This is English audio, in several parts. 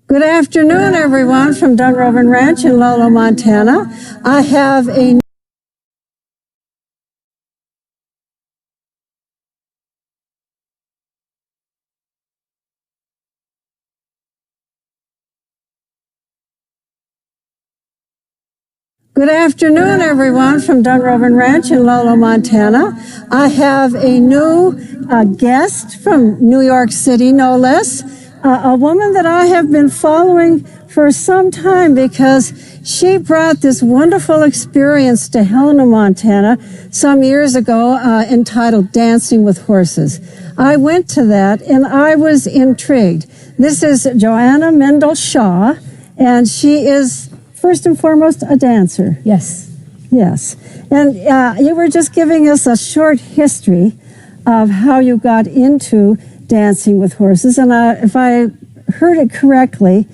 Good afternoon, everyone, from Dunrovin Ranch in Lolo, Montana. I have a Good afternoon, everyone, from Dunrovin Ranch in Lolo, Montana. I have a new guest from New York City, no less, a woman that I have been following for some time because she brought this wonderful experience to Helena, Montana, some years ago, entitled Dancing with Horses. I went to that and I was intrigued. This is Joanna Mendel Shaw, and she is first and foremost a dancer. Yes. Yes. And you were just giving us a short history of how you got into dancing with horses. And if I heard it correctly,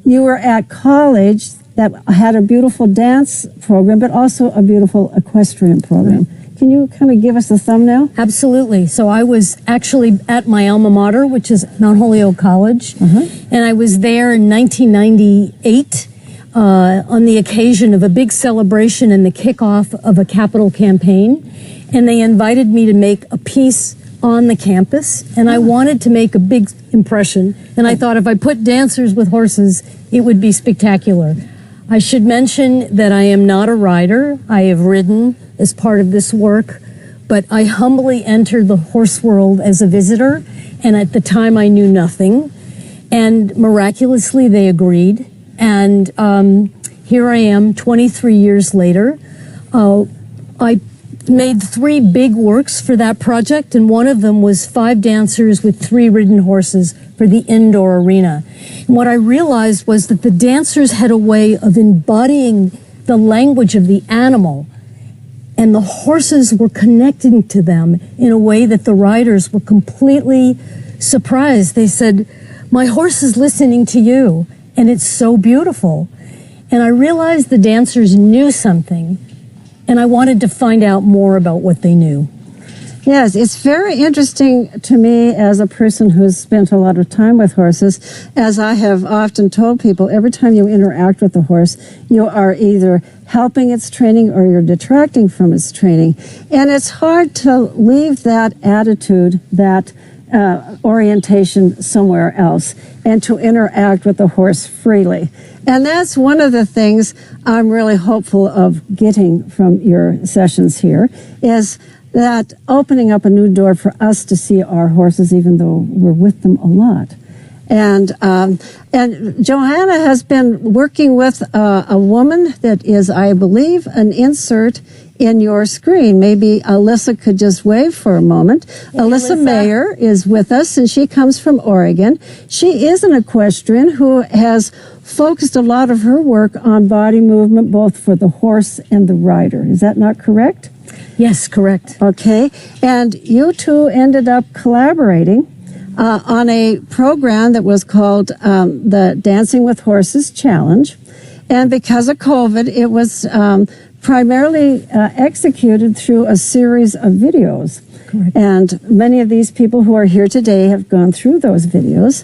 you were at college that had a beautiful dance program, but also a beautiful equestrian program. Can you kind of give us a thumbnail? Absolutely. So I was actually at my alma mater, which is Mount Holyoke College, and I was there in 1998 on the occasion of a big celebration and the kickoff of a capital campaign. And they invited me to make a piece on the campus, and I wanted to make a big impression. And I thought if I put dancers with horses, it would be spectacular. I should mention that I am not a rider. I have ridden as part of this work, but I humbly entered the horse world as a visitor, and at the time I knew nothing. And miraculously, they agreed. And here I am 23 years later. I made 3 big works for that project, and one of them was 5 dancers with 3 ridden horses for the indoor arena. And what I realized was that the dancers had a way of embodying the language of the animal, and the horses were connecting to them in a way that the riders were completely surprised. They said, "My horse is listening to you, and it's so beautiful." And I realized the dancers knew something, and I wanted to find out more about what they knew. Yes, it's very interesting to me as a person who's spent a lot of time with horses. As I have often told people, every time you interact with the horse, you are either helping its training or you're detracting from its training. And it's hard to leave that attitude, that orientation somewhere else, and to interact with the horse freely. And that's one of the things I'm really hopeful of getting from your sessions here, is that opening up a new door for us to see our horses, even though we're with them a lot. And Johanna has been working with a woman that is, I believe, an insert in your screen. Maybe Alyssa could just wave for a moment. Hey, Alyssa Mayer is with us, and she comes from Oregon. She is an equestrian who has focused a lot of her work on body movement, both for the horse and the rider. Is that not correct? Yes, correct. Okay. And you two ended up collaborating on a program that was called the Dancing with Horses Challenge. And because of COVID, it was primarily executed through a series of videos. Correct. And many of these people who are here today have gone through those videos.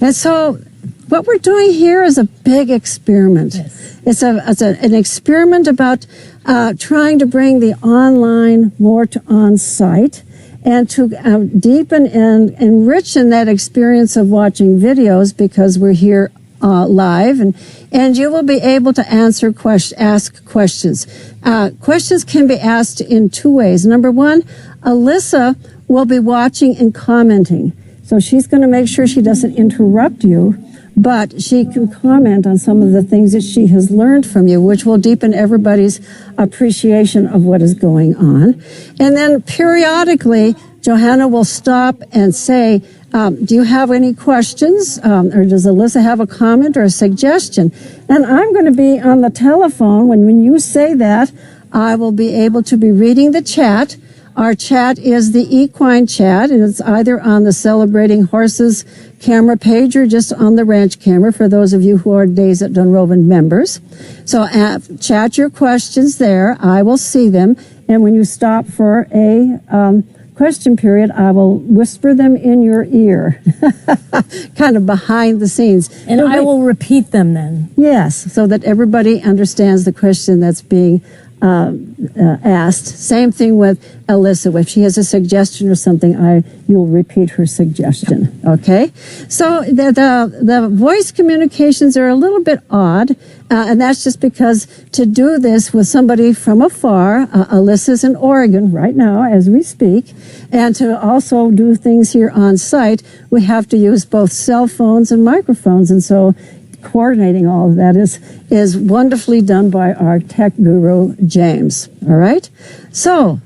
And so what we're doing here is a big experiment. Yes. It's an experiment about trying to bring the online more to on-site, and to deepen and enrich in that experience of watching videos, because we're here live, and you will be able to ask questions. Questions can be asked in 2 ways. Number one, Alyssa will be watching and commenting. So she's going to make sure she doesn't interrupt you, but she can comment on some of the things that she has learned from you, which will deepen everybody's appreciation of what is going on. And then periodically, Johanna will stop and say, do you have any questions? Or does Alyssa have a comment or a suggestion? And I'm going to be on the telephone. When you say that, I will be able to be reading the chat. Our chat is the equine chat, and it's either on the Celebrating Horses camera page or just on the ranch camera for those of you who are Days at Dunrovin members. So chat your questions there. I will see them. And when you stop for a question period, I will whisper them in your ear, kind of behind the scenes. And I will repeat them then. Yes, so that everybody understands the question that's being asked. Same thing with Alyssa. If she has a suggestion or something, you'll repeat her suggestion. Okay? So the voice communications are a little bit odd, and that's just because to do this with somebody from afar, Alyssa's in Oregon right now as we speak, and to also do things here on site, we have to use both cell phones and microphones, and so coordinating all of that is wonderfully done by our tech guru, James. All right? So,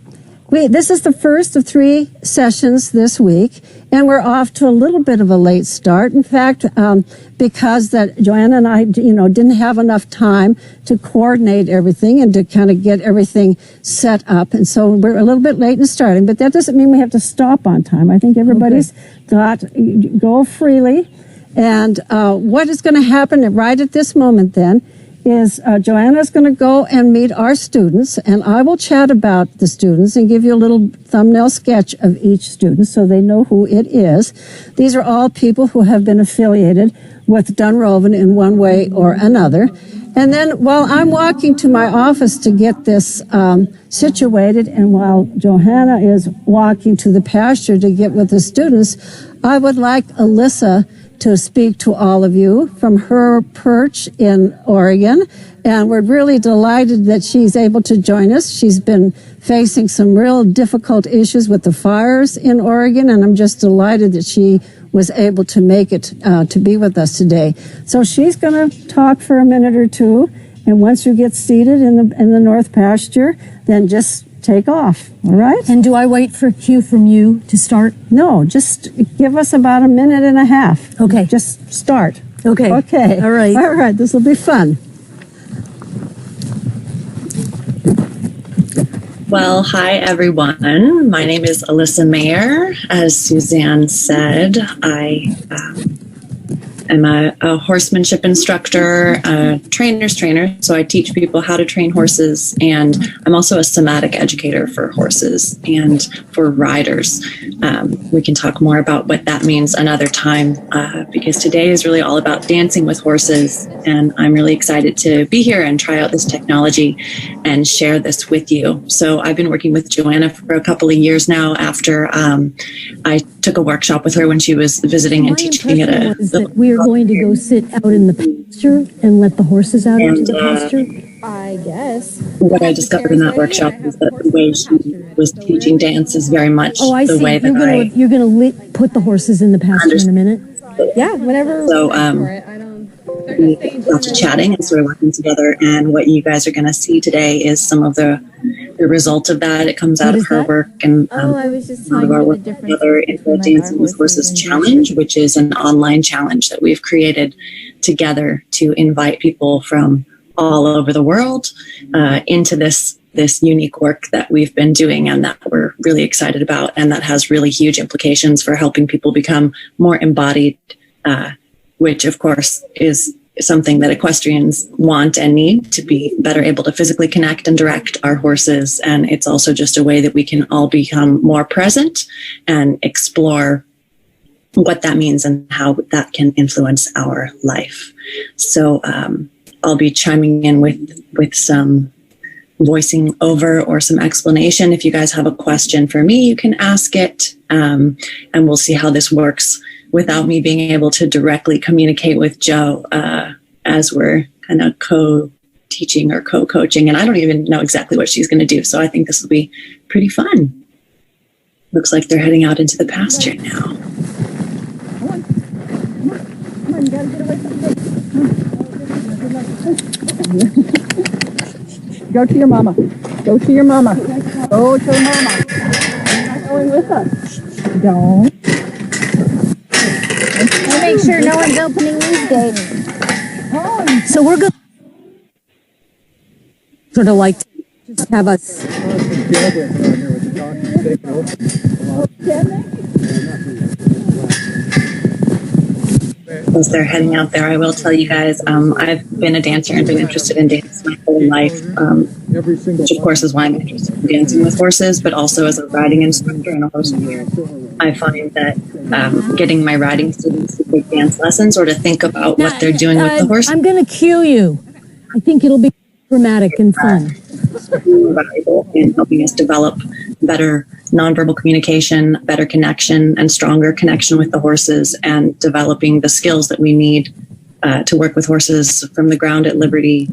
this is the first of 3 sessions this week, and we're off to a little bit of a late start. In fact, because that Joanna and I, didn't have enough time to coordinate everything and to kind of get everything set up. And so we're a little bit late in starting, but that doesn't mean we have to stop on time. I think everybody's go freely. And what is going to happen right at this moment then is Joanna's going to go and meet our students, and I will chat about the students and give you a little thumbnail sketch of each student so they know who it is. These are all people who have been affiliated with Dunrovin in one way or another. And then while I'm walking to my office to get this situated, and while Johanna is walking to the pasture to get with the students, I would like Alyssa to speak to all of you from her perch in Oregon. And we're really delighted that she's able to join us. She's been facing some real difficult issues with the fires in Oregon, and I'm just delighted that she was able to make it to be with us today. So she's going to talk for a minute or two, and once you get seated in the north pasture, then just take off, all right? And do I wait for a cue from you to start? No, just give us about a minute and a half. Okay. Just start. Okay. Okay. All right. All right, this will be fun. Well, hi, everyone. My name is Alyssa Mayer. As Suzanne said, I am a horsemanship instructor, a trainer's trainer. So I teach people how to train horses. And I'm also a somatic educator for horses and for riders. We can talk more about what that means another time because today is really all about dancing with horses. And I'm really excited to be here and try out this technology and share this with you. So I've been working with Joanna for a couple of years now after I took a workshop with her when she was visiting and teaching at a... that we are going to go sit out in the pasture and let the horses out into the pasture? I guess. What I discovered in that workshop is that the way she was teaching dance is very much the way that you're going to put the horses in the pasture in a minute? Yeah, whenever. So, we got to chatting and sort of working together, and what you guys are going to see today is some of the result of that. It comes out of her work and I was just some of our work together in the Dancing with Horses Challenge, which is an online challenge that we've created together to invite people from all over the world into this unique work that we've been doing and that we're really excited about, and that has really huge implications for helping people become more embodied, which of course is something that equestrians want and need, to be better able to physically connect and direct our horses. And it's also just a way that we can all become more present and explore what that means and how that can influence our life. So I'll be chiming in with some voicing over or some explanation. If you guys have a question for me, you can ask it, and we'll see how this works without me being able to directly communicate with Jo as we're kind of co-teaching or co-coaching. And I don't even know exactly what she's going to do. So I think this will be pretty fun. Looks like they're heading out into the pasture now. Come on, you gotta get away from the Go to your mama. Go to your mama. Go to mama. You're not going with us. Don't. Make sure no one's opening these gates. So we're going to sort of like just have us. as they're heading out there. I will tell you guys, I've been a dancer and been interested in dance my whole life, which of course is why I'm interested in dancing with horses, but also as a riding instructor and a horse trainer. I find that getting my riding students to take dance lessons or to think about what they're doing with the horse. I'm going to cue you. I think it'll be dramatic and fun. Valuable in helping us develop better nonverbal communication, better connection, and stronger connection with the horses, and developing the skills that we need to work with horses from the ground at liberty,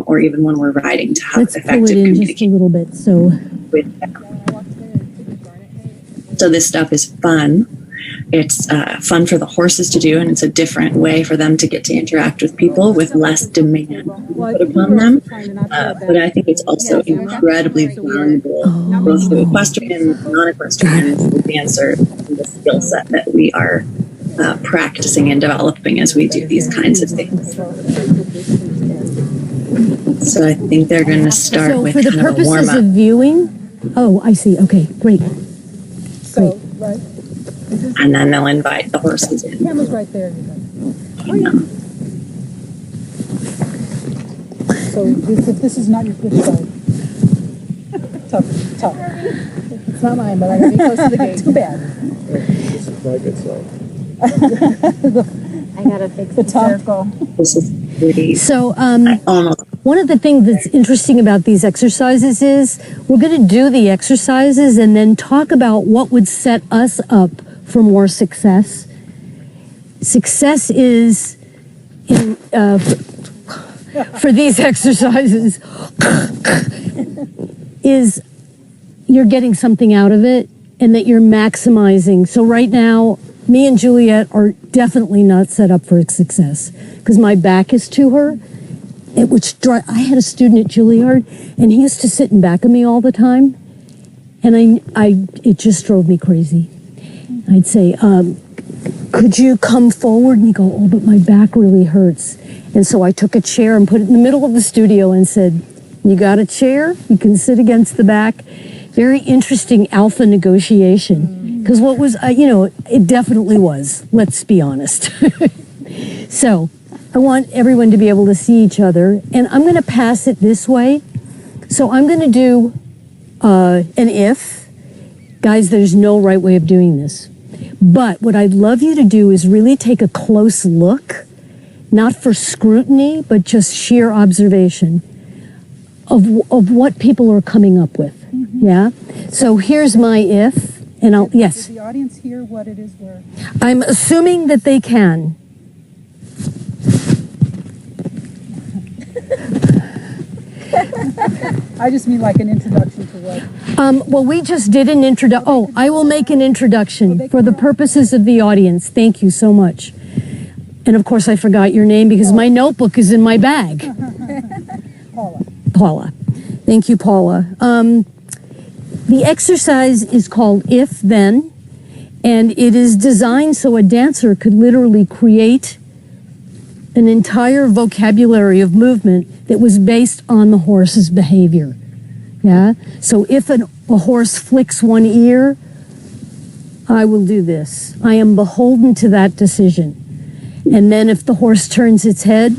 or even when we're riding, to have Let's pull effective it in communication just a little bit. with them. So this stuff is fun. It's fun for the horses to do, and it's a different way for them to get to interact with people with less demand put upon them. But I think it's also incredibly valuable, both for equestrian and non-equestrian dancer, the skill set that we are practicing and developing as we do these kinds of things. So I think they're going to start So with for the kind of a purposes warm-up. of viewing, oh, I see. Okay, great. So, right. And then they'll invite the horses in. Camera's right there. So if this is not your good side. Tough. It's not mine, but I gotta be close to the gate. Too bad. This is my good side. I gotta fix The top. circle. This is pretty. So, Almost. one of the things that's interesting about these exercises is we're going to do the exercises and then talk about what would set us up for more success. Success is in, for these exercises is you're getting something out of it and that you're maximizing. So right now, me and Juliet are definitely not set up for success because my back is to her. I had a student at Juilliard, and he used to sit in back of me all the time, and it just drove me crazy. I'd say, could you come forward? And he'd go, oh, but my back really hurts. And so I took a chair and put it in the middle of the studio and said, you got a chair? You can sit against the back. Very interesting alpha negotiation. Because what was, it definitely was. Let's be honest. So I want everyone to be able to see each other. And I'm going to pass it this way. So I'm going to do an if. Guys, there's no right way of doing this. But what I'd love you to do is really take a close look, not for scrutiny, but just sheer observation of what people are coming up with. Mm-hmm. Yeah? So here's my if, and yes. Did the audience hear what it is we're... I'm assuming that they can. I just mean like an introduction to what... Well, we just did an introduction. Oh, I will make an introduction for the purposes of the audience. Thank you so much. And of course, I forgot your name because my notebook is in my bag. Paula. Thank you, Paula. The exercise is called If Then, and it is designed so a dancer could literally create an entire vocabulary of movement that was based on the horse's behavior. Yeah? So if a horse flicks one ear, I will do this. I am beholden to that decision. And then if the horse turns its head,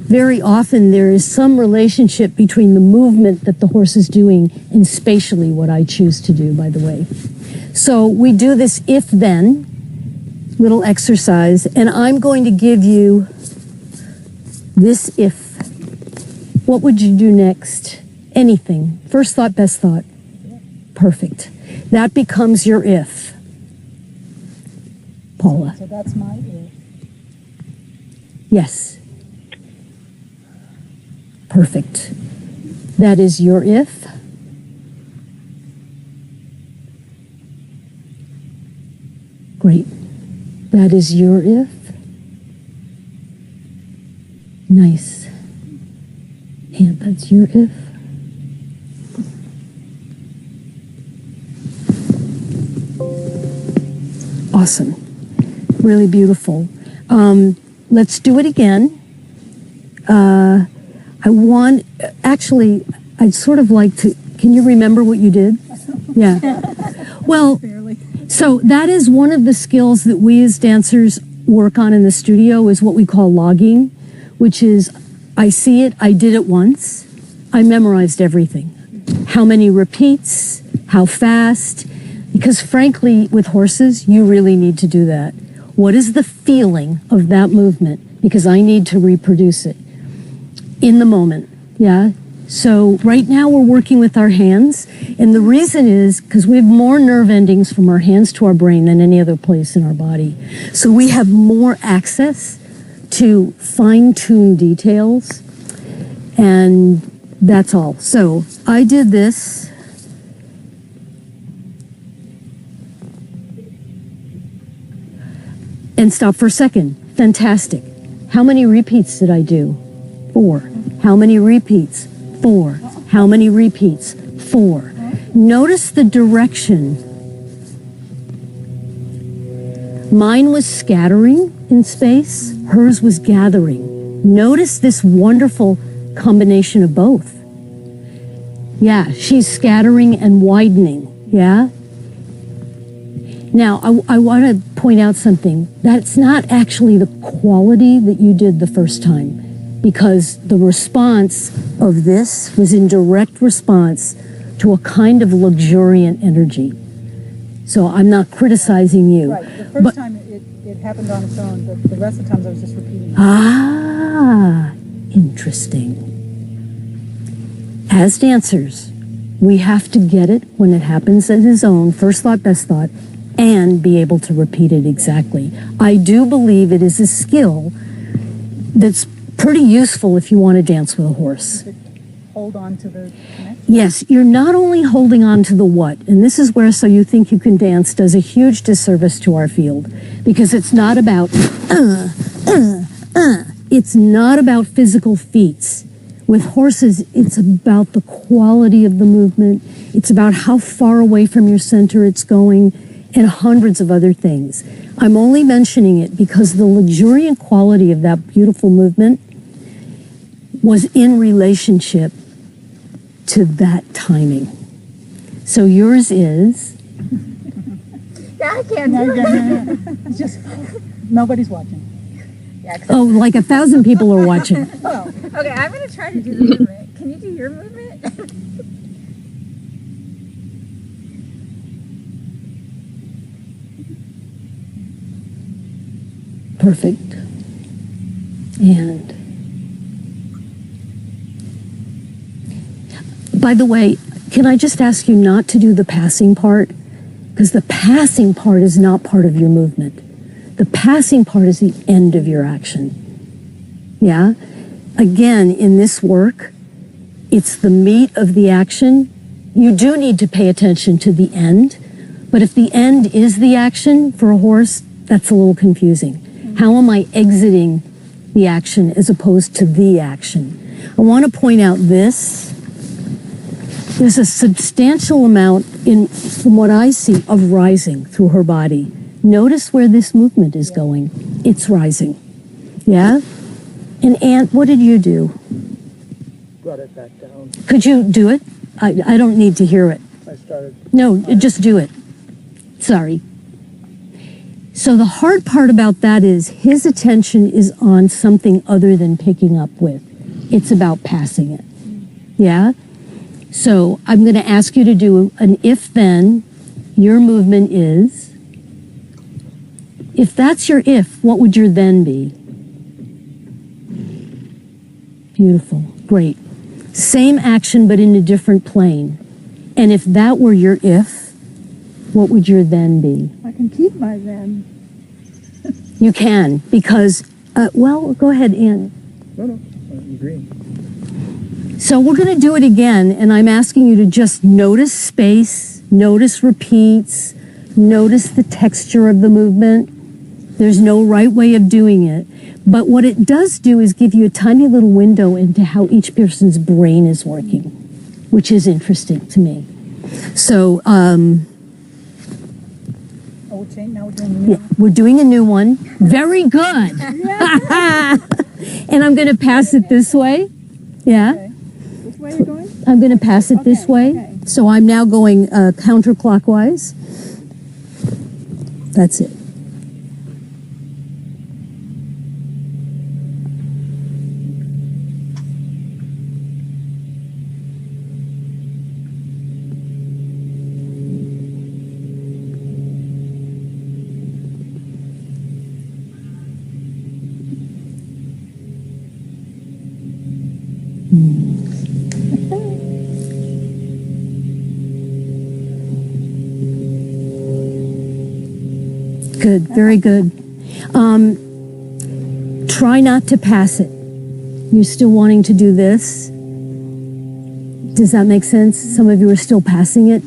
very often there is some relationship between the movement that the horse is doing and spatially what I choose to do, by the way. So we do this if-then little exercise, and I'm going to give you this if. What would you do next? Anything. First thought, best thought. Perfect. That becomes your if. Paula. So that's my if. Yes. Perfect. That is your if. Great. That is your if. Nice. And that's your if. Awesome. Really beautiful. Let's do it again. I'd sort of like to, can you remember what you did? Yeah. Well, So that is one of the skills that we as dancers work on in the studio is what we call logging, which is I see it, I did it once, I memorized everything. How many repeats, how fast, because frankly, with horses, you really need to do that. What is the feeling of that movement? Because I need to reproduce it in the moment, yeah? So right now we're working with our hands, and the reason is because we have more nerve endings from our hands to our brain than any other place in our body. So we have more access to fine-tune details, and that's all. So I did this. And stop for a second. Fantastic. How many repeats did I do? 4. How many repeats? 4. How many repeats? 4. Notice the direction. Mine was scattering in space. Hers was gathering. Notice this wonderful combination of both. Yeah, she's scattering and widening. Yeah? Now, I want to point out something. That's not actually the quality that you did the first time, because the response of this was in direct response to a kind of luxuriant energy. So I'm not criticizing you. Right. The first time it happened on its own, but the rest of the times I was just repeating it. Ah, interesting. As dancers, we have to get it when it happens at his own, first thought, best thought, and be able to repeat it exactly. I do believe it is a skill that's pretty useful if you want to dance with a horse. Hold on to the connection. Yes, you're not only holding on to the what, and this is where So You Think You Can Dance does a huge disservice to our field, because it's not about, it's not about physical feats. With horses, it's about the quality of the movement, it's about how far away from your center it's going, and hundreds of other things. I'm only mentioning it because the luxuriant quality of that beautiful movement was in relationship to that timing. So yours is... I can't do it. It's just, nobody's watching. Oh, like 1,000 people are watching. Okay, I'm going to try to do the movement. Can you do your movement? Perfect. And by the way, can I just ask you not to do the passing part? Because the passing part is not part of your movement. The passing part is the end of your action. Yeah? Again, in this work, it's the meat of the action. You do need to pay attention to the end, but if the end is the action for a horse, that's a little confusing. How am I exiting the action as opposed to the action? I want to point out this. There's a substantial amount from what I see, of rising through her body. Notice where this movement is going. It's rising. Yeah? And Aunt, what did you do? Brought it back down. Could you do it? I don't need to hear it. I started. No, just do it. Sorry. So the hard part about that is his attention is on something other than picking up with. It's about passing it. Yeah? So I'm going to ask you to do an if-then. Your movement is. If that's your if, what would your then be? Beautiful. Great. Same action, but in a different plane. And if that were your if, what would your then be? I can keep my then. You can, because, well, go ahead, Ann. No, I'm agreeing. So we're going to do it again, and I'm asking you to just notice space, notice repeats, notice the texture of the movement. There's no right way of doing it. But what it does do is give you a tiny little window into how each person's brain is working, which is interesting to me. So, Now we're doing the new one. we're doing a new one. Very good. And I'm going to pass it this way. Yeah. Okay. Which way are you going? I'm going to pass it this Okay, way. okay. So I'm now going counterclockwise. That's it. Good, very good. Try not to pass it. You're still wanting to do this. Does that make sense? Some of you are still passing it.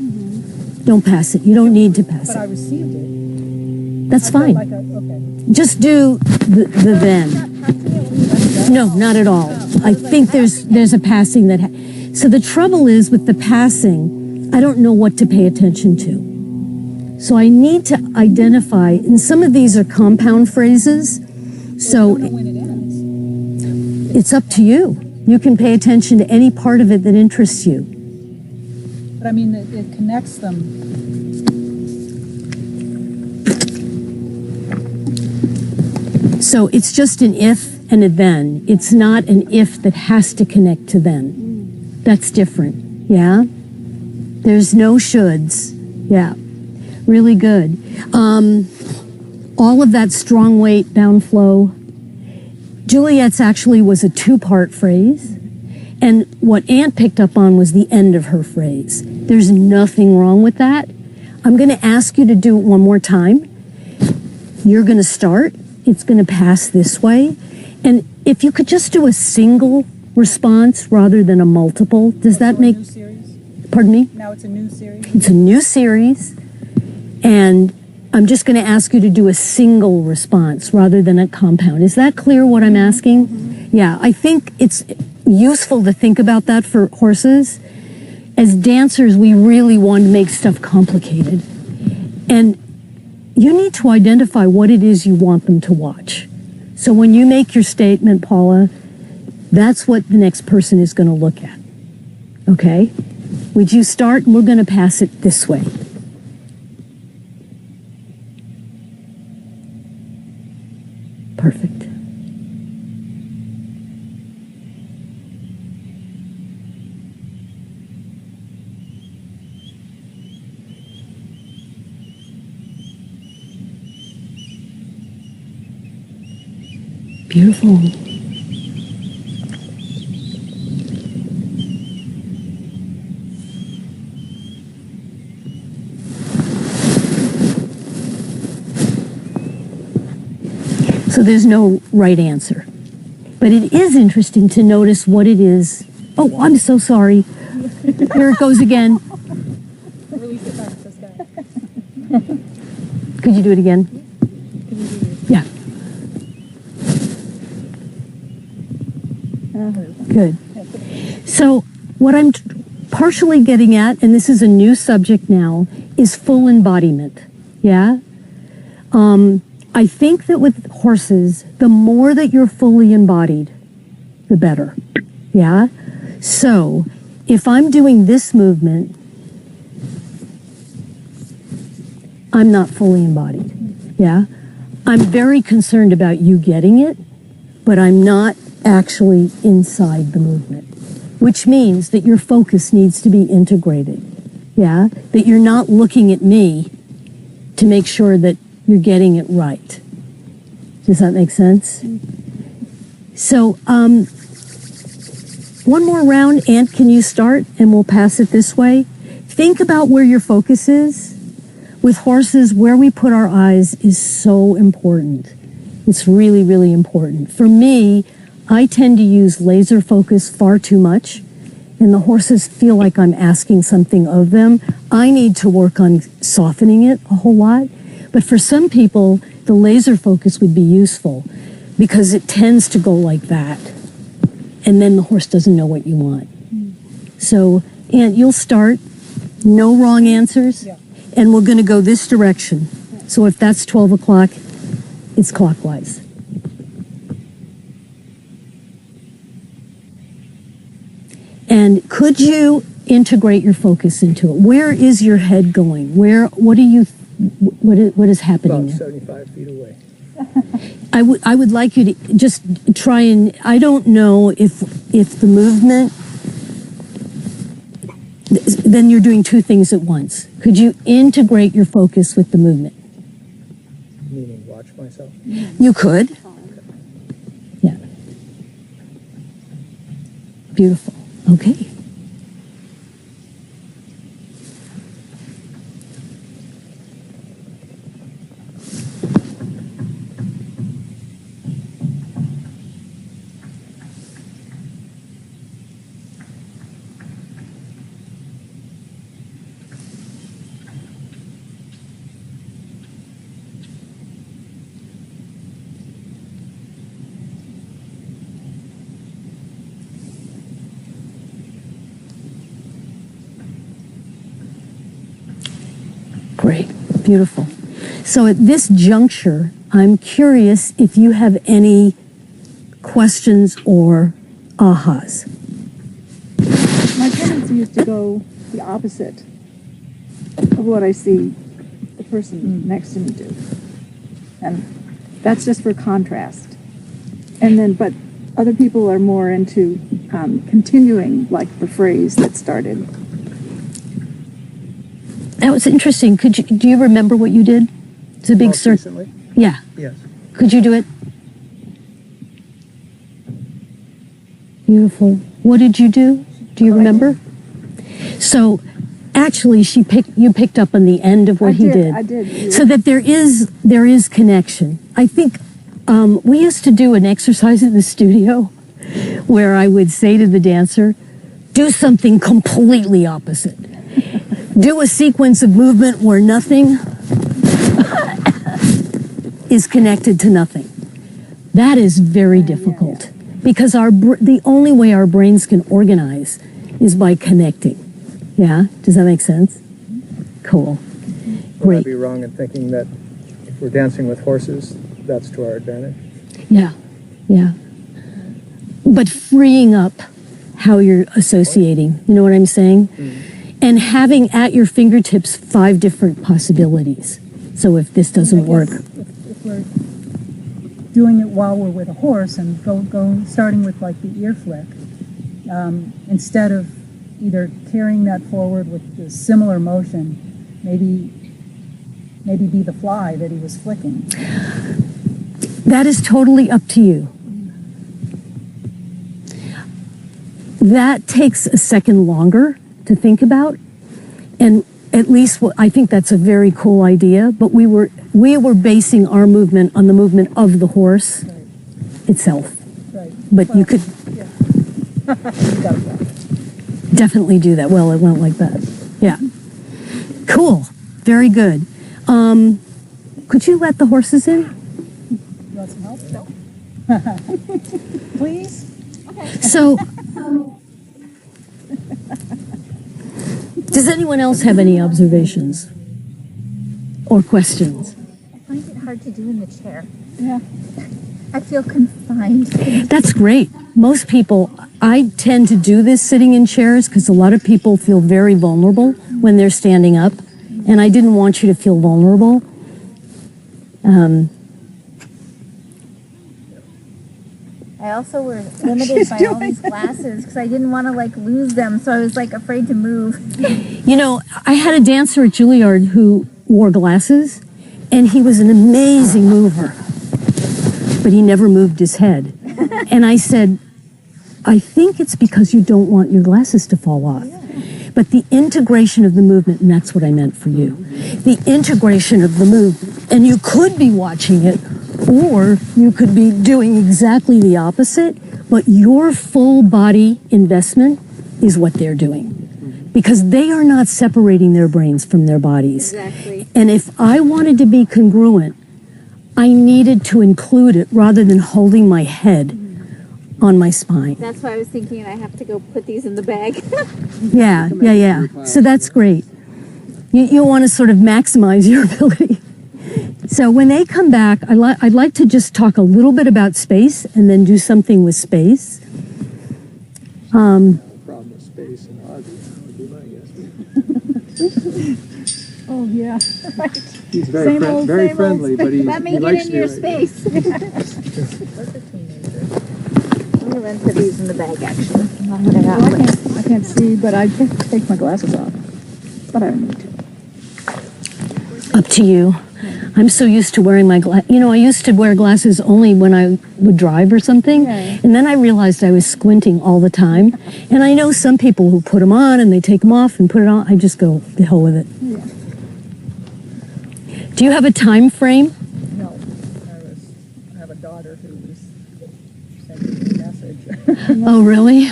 Don't pass it. You don't need to pass But I it. received it. That's I felt fine. like okay. Just do the then. No, not at all. I think there's a passing that. So the trouble is with the passing, I don't know what to pay attention to. So I need to identify, and some of these are compound phrases. So I don't know when it ends. it's up to you. You can pay attention to any part of it that interests you. But I mean, it connects them. So it's just an if and a then. It's not an if that has to connect to then. That's different. Yeah? There's no shoulds. Yeah. Really good. All of that strong weight, downflow. Juliet's actually was a two-part phrase. And what Aunt picked up on was the end of her phrase. There's nothing wrong with that. I'm going to ask you to do it one more time. You're going to start. It's going to pass this way. And if you could just do a single response rather than a multiple, does that make... New series? Pardon me? Now it's a new series? It's a new series. And I'm just going to ask you to do a single response rather than a compound. Is that clear what I'm asking? Mm-hmm. Yeah, I think it's useful to think about that for horses. As dancers, we really want to make stuff complicated. And you need to identify what it is you want them to watch. So when you make your statement, Paula, that's what the next person is going to look at. Okay? Would you start? We're going to pass it this way. Perfect. Beautiful. So there's no right answer. But it is interesting to notice what it is. Oh, I'm so sorry. Here it goes again. Release it back to this guy. Could you do it again? Yeah. Good. So what I'm partially getting at, and this is a new subject now, is full embodiment. Yeah? I think that with horses, the more that you're fully embodied, the better. Yeah? So if I'm doing this movement, I'm not fully embodied. Yeah? I'm very concerned about you getting it, but I'm not actually inside the movement, which means that your focus needs to be integrated. Yeah? That you're not looking at me to make sure that you're getting it right. Does that make sense? So, one more round. Aunt, can you start? And we'll pass it this way. Think about where your focus is. With horses, where we put our eyes is so important. It's really, really important. For me, I tend to use laser focus far too much, and the horses feel like I'm asking something of them. I need to work on softening it a whole lot. But for some people, the laser focus would be useful because it tends to go like that. And then the horse doesn't know what you want. So, Aunt, you'll start. No wrong answers. Yeah. And we're going to go this direction. So if that's 12 o'clock, it's clockwise. And could you integrate your focus into it? Where is your head going? What are you what is happening About there? 75 feet away. I would like you to just try and, I don't know if the movement, then you're doing two things at once. Could you integrate your focus with the movement? Meaning watch myself. You could. Yeah. Beautiful. Okay. Great, beautiful. So at this juncture, I'm curious if you have any questions or ahas. My tendency is to go the opposite of what I see the person next to me do. And that's just for contrast. And then, but other people are more into continuing, like the phrase that started. That was interesting. Do you remember what you did? It's a big Most circle. recently? Yeah. Yes. Could you do it? Beautiful. What did you do? Do you remember? So, actually, you picked up on the end of what he did. I did. So that there is connection. I think we used to do an exercise in the studio where I would say to the dancer, do something completely opposite. Do a sequence of movement where nothing is connected to nothing. That is very difficult because the only way our brains can organize is by connecting. Yeah? Does that make sense? Cool. Would I Great. be wrong in thinking that if we're dancing with horses, that's to our advantage? Yeah. Yeah. But freeing up how you're associating, you know what I'm saying? And having at your fingertips 5 different possibilities. So if this doesn't work. If we're doing it while we're with a horse and starting with like the ear flick, instead of either carrying that forward with a similar motion, maybe be the fly that he was flicking. That is totally up to you. That takes a second longer to think about, and at least I think that's a very cool idea. But we were basing our movement on the movement of the horse itself. Right. But you could You got it. definitely do that. Well, it went like that. Yeah. Cool. Very good. Could you let the horses in? You want some help? No. Please? So, does anyone else have any observations or questions? I find it hard to do in the chair. Yeah. I feel confined. That's great. Most people, I tend to do this sitting in chairs because a lot of people feel very vulnerable when they're standing up, and I didn't want you to feel vulnerable. I also were limited by all these glasses because I didn't want to like lose them, so I was like afraid to move. You know, I had a dancer at Juilliard who wore glasses, and he was an amazing mover, but he never moved his head. And I said, I think it's because you don't want your glasses to fall off. But the integration of the movement, and that's what I meant for you, the integration of the movement, and you could be watching it, or you could be doing exactly the opposite, but your full body investment is what they're doing. Because they are not separating their brains from their bodies. Exactly. And if I wanted to be congruent, I needed to include it rather than holding my head on my spine. That's why I was thinking I have to go put these in the bag. Yeah. So that's great. You want to sort of maximize your ability. So when they come back, I'd like to just talk a little bit about space and then do something with space. Problem with space and audio would be my guess. Oh, yeah, right. He's Same old, very same friendly, old but he Let me get likes in me your right space. I'm gonna run for these in the bag, actually. Not what I got. Well, I can't see, but I can take my glasses off. But I don't need to. Up to you. I'm so used to wearing my I used to wear glasses only when I would drive or something. Yeah. And then I realized I was squinting all the time. And I know some people who put them on and they take them off and put it on. I just go, the hell with it. Yeah. Do you have a time frame? No, I have a daughter who was sending me a message. Oh, really?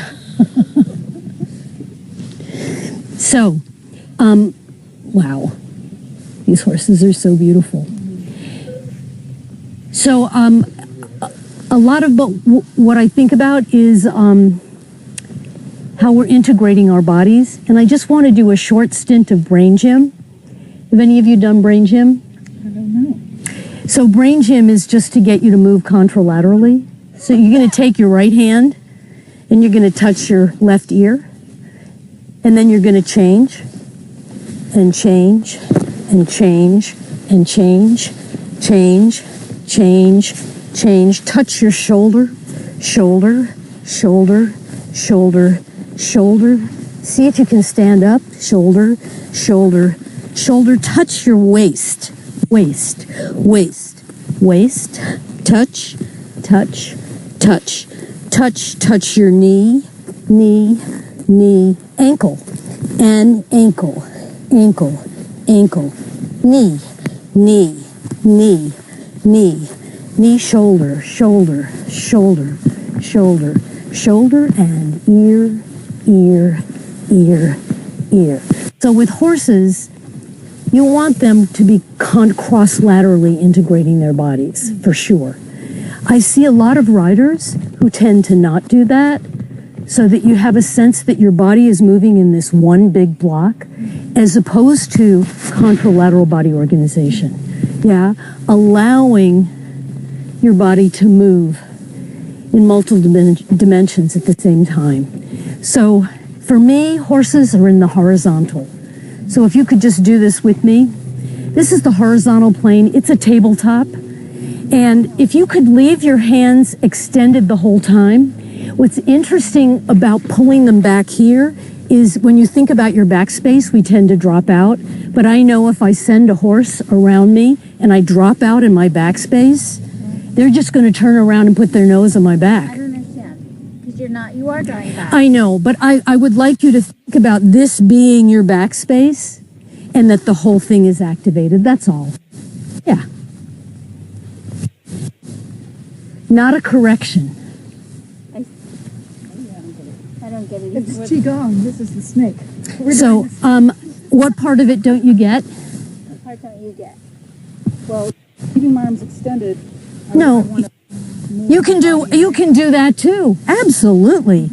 So, wow. These horses are so beautiful. So, a lot of what I think about is how we're integrating our bodies. And I just want to do a short stint of brain gym. Have any of you done brain gym? I don't know. So brain gym is just to get you to move contralaterally. So you're going to take your right hand and you're going to touch your left ear. And then you're going to change and change and change and change, change, change, change. Touch your shoulder, shoulder, shoulder, shoulder, shoulder. See if you can stand up. Shoulder, shoulder, shoulder. Touch your waist, waist, waist, waist. Touch, touch, touch, touch, touch your knee, knee, knee, ankle, and ankle, ankle, ankle, knee, knee, knee, knee, knee, shoulder, shoulder, shoulder, shoulder, shoulder, and ear, ear, ear, ear. So with horses, you want them to be cross-laterally integrating their bodies, for sure. I see a lot of riders who tend to not do that, so that you have a sense that your body is moving in this one big block, as opposed to contralateral body organization. Yeah, allowing your body to move in multiple dimensions at the same time. So for me, horses are in the horizontal. So if you could just do this with me. This is the horizontal plane. It's a tabletop. And if you could leave your hands extended the whole time, what's interesting about pulling them back here is when you think about your backspace, we tend to drop out. But I know if I send a horse around me and I drop out in my backspace, they're just going to turn around and put their nose on my back. I don't understand. Because you are drawing back. I know, but I would like you to think about this being your backspace and that the whole thing is activated. That's all. Yeah. Not a correction. I don't get it. It's Qigong. This is the snake. So, what part of it don't you get? What part don't you get? Well, keeping my arms extended. No. I wanna move You can do that too. Absolutely.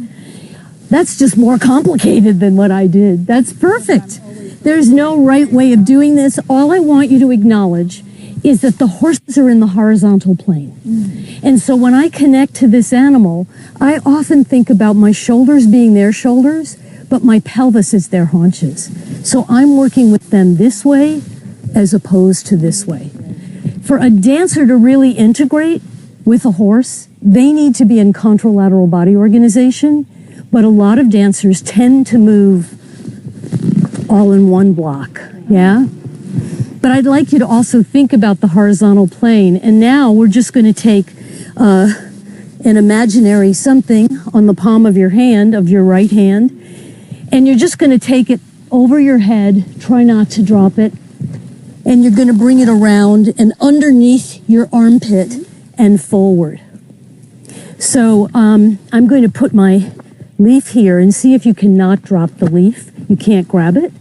That's just more complicated than what I did. That's perfect. There's no right way of doing this. All I want you to acknowledge is that the horses are in the horizontal plane. And so when I connect to this animal, I often think about my shoulders being their shoulders, but my pelvis is their haunches. So I'm working with them this way as opposed to this way. For a dancer to really integrate with a horse, they need to be in contralateral body organization, but a lot of dancers tend to move all in one block, yeah? But I'd like you to also think about the horizontal plane. And now we're just going to take an imaginary something on the palm of your hand, of your right hand, and you're just going to take it over your head. Try not to drop it. And you're going to bring it around and underneath your armpit and forward. So I'm going to put my leaf here and see if you cannot drop the leaf. You can't grab it.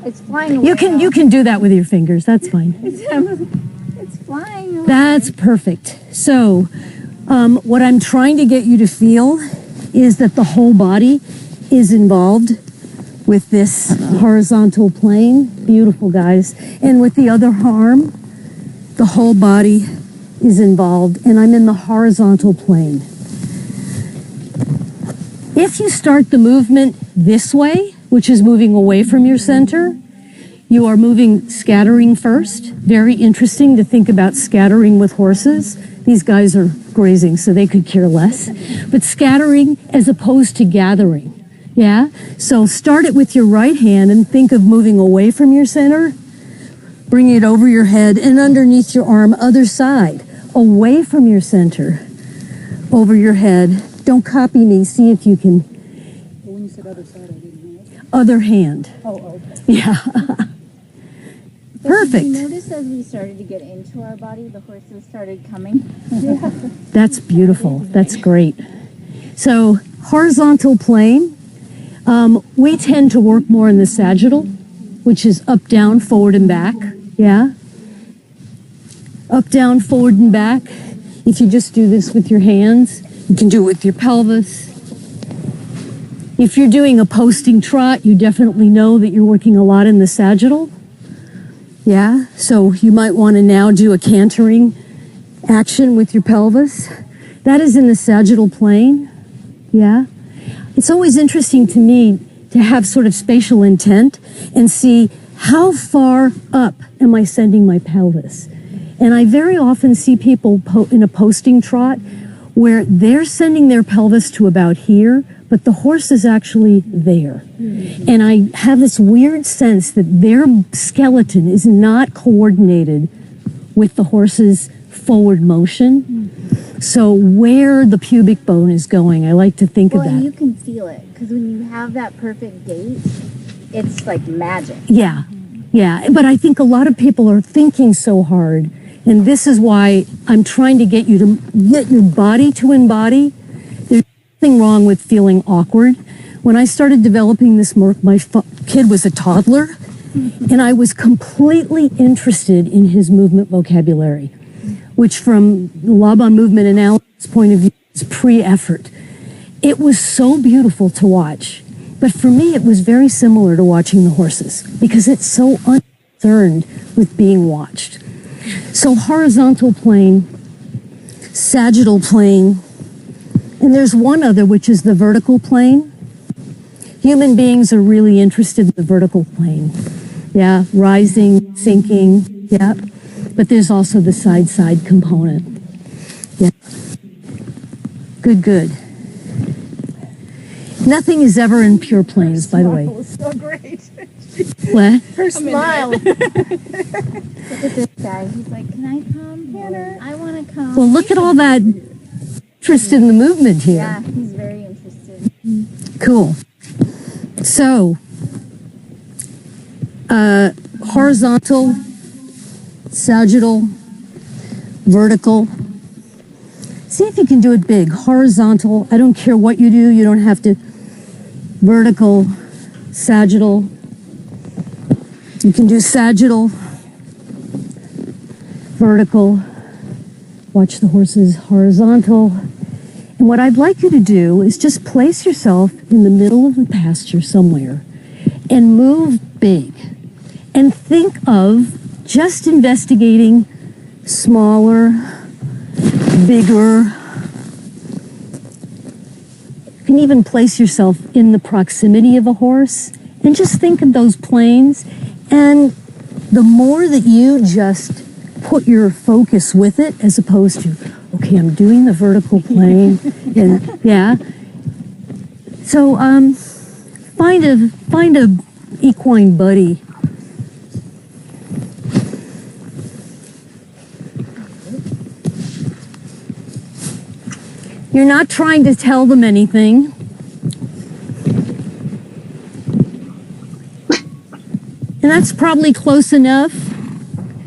It's flying away. You can do that with your fingers. That's fine. It's flying away. That's perfect. So what I'm trying to get you to feel is that the whole body is involved with this horizontal plane. Beautiful, guys. And with the other arm, the whole body is involved, and I'm in the horizontal plane. If you start the movement this way, which is moving away from your center, you are moving, scattering first. Very interesting to think about scattering with horses. These guys are grazing, so they could care less. But scattering as opposed to gathering. Yeah? So start it with your right hand and think of moving away from your center. Bring it over your head and underneath your arm, other side. Away from your center. Over your head. Don't copy me. See if you can. When you said other side, I didn't know. Other hand. Oh, okay. Yeah. Perfect. Did you notice as we started to get into our body, the horses started coming? Yeah. That's beautiful. That's great. So horizontal plane. We tend to work more in the sagittal, which is up, down, forward, and back. Yeah. Up, down, forward, and back. If you just do this with your hands, you can do it with your pelvis. If you're doing a posting trot, you definitely know that you're working a lot in the sagittal. Yeah, so you might want to now do a cantering action with your pelvis. That is in the sagittal plane. Yeah. It's always interesting to me to have sort of spatial intent and see how far up am I sending my pelvis. And I very often see people in a posting trot where they're sending their pelvis to about here, but the horse is actually there. And I have this weird sense that their skeleton is not coordinated with the horse's forward motion. So where the pubic bone is going, I like to think of Well, that. and you can feel it, because when you have that perfect gait, it's like magic. Yeah, yeah. But I think a lot of people are thinking so hard. And this is why I'm trying to get you to get your body to embody. There's nothing wrong with feeling awkward. When I started developing this work, my kid was a toddler, and I was completely interested in his movement vocabulary, which from the Laban movement analysis point of view is pre-effort. It was so beautiful to watch. But for me, it was very similar to watching the horses because it's so unconcerned with being watched. So horizontal plane, sagittal plane, and there's one other, which is the vertical plane. Human beings are really interested in the vertical plane. Yeah, rising, sinking, yeah. But there's also the side-side component. Yeah. Good, good. Nothing is ever in pure planes, by the way. That was so great. What? Her smile. Look at this guy. He's like, can I come? I want to come. Well, look at all that interest in the movement here. Yeah, he's very interested. Cool. So, horizontal, sagittal, vertical. See if you can do it big. Horizontal. I don't care what you do. You don't have to. Vertical, sagittal. You can do sagittal, vertical. Watch the horses horizontal. And what I'd like you to do is just place yourself in the middle of the pasture somewhere and move big. And think of just investigating smaller, bigger. You can even place yourself in the proximity of a horse and just think of those planes. And the more that you just put your focus with it, as opposed to, okay, I'm doing the vertical plane, and yeah. So find a equine buddy. You're not trying to tell them anything. And that's probably close enough.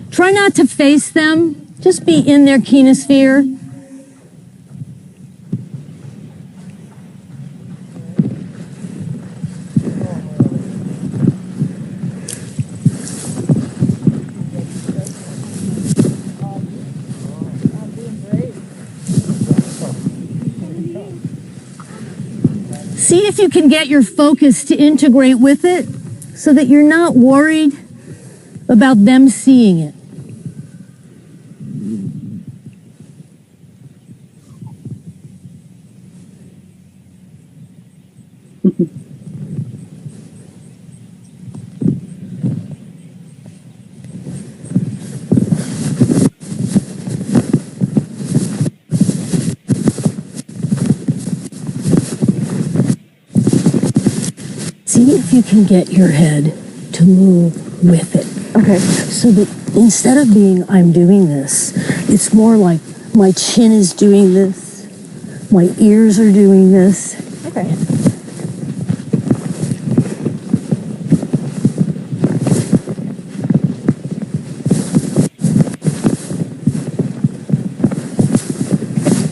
Try not to face them. Just be in their kinesphere. See if you can get your focus to integrate with it so that you're not worried about them seeing it. see if you can get your head to move with it. Okay. So that instead of being, I'm doing this, it's more like my chin is doing this, my ears are doing this. Okay.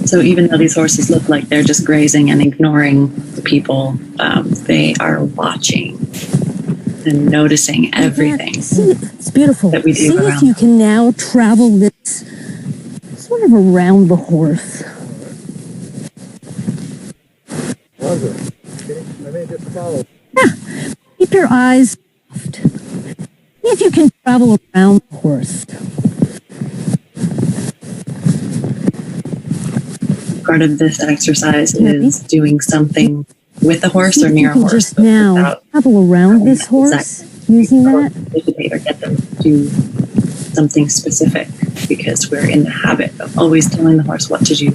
So even though these horses look like they're just grazing and ignoring the people, they are watching and noticing everything. See, it's beautiful. That we do See if around. you can now travel this sort of around the horse. I may just follow. Keep your eyes soft. See if you can travel around the horse. Part of this exercise is doing something with the horse See or if near you a can horse. just but now without travel around this having that horse exact using or that. participate or get them to do something specific, because we're in the habit of always telling the horse what to do.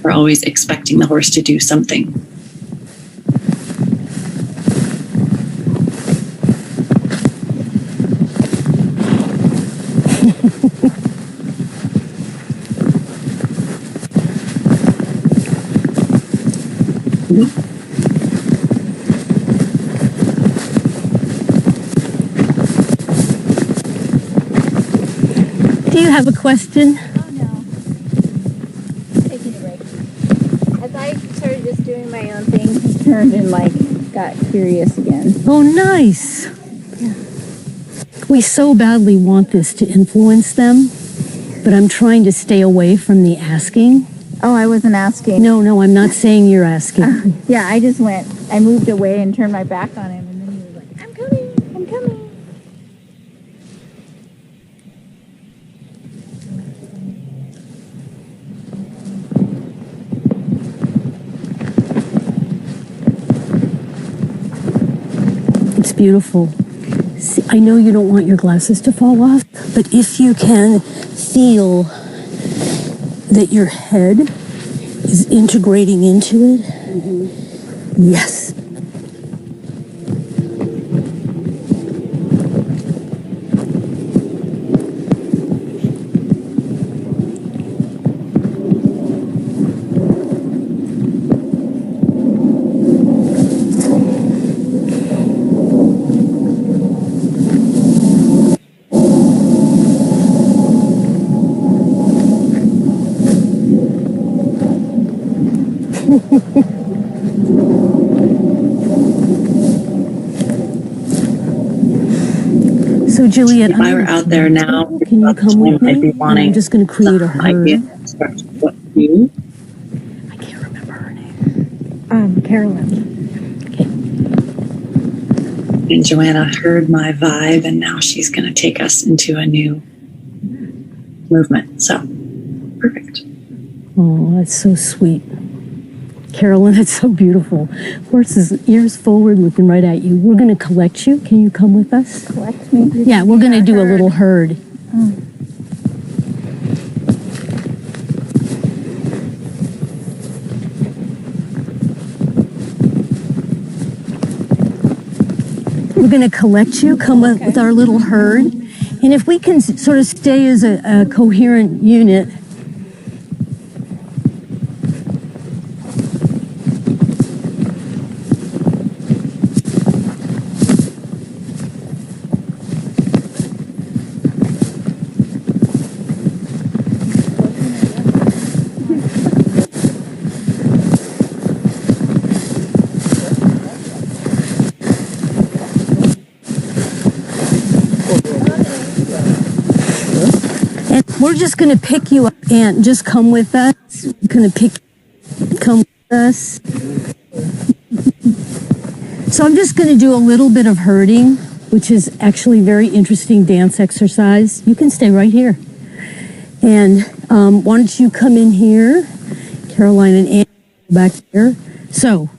We're always expecting the horse to do something. Do you have a question? Oh no. Taking a break. As I started just doing my own thing, he turned and like got curious again. Oh, nice. We so badly want this to influence them, but I'm trying to stay away from the asking. Oh, I wasn't asking. No, I'm not saying you're asking. Yeah, I moved away and turned my back on him, and then he was like, I'm coming. It's beautiful. See, I know you don't want your glasses to fall off, but if you can feel that your head is integrating into it, yes. So, Juliet, If I were out there now, can you come with me? I'd be wanting I'm just going to create a some herd. idea of instruction, what to do. I can't remember her name. Carolyn. Okay. And Joanna heard my vibe, and now she's going to take us into a new movement. So, perfect. Oh, that's so sweet. Carolyn, that's so beautiful. Horses, ears forward, looking right at you. We're going to collect you. Can you come with us? Collect me. Yeah, we're going to do a little herd. We're going to collect you, come with our little herd. And if we can sort of stay as a coherent unit. And we're just going to pick you up, Aunt. Just come with us. We're going to come with us. So I'm just going to do a little bit of herding, which is actually very interesting dance exercise. You can stay right here. And why don't you come in here, Caroline and Aunt, back there. So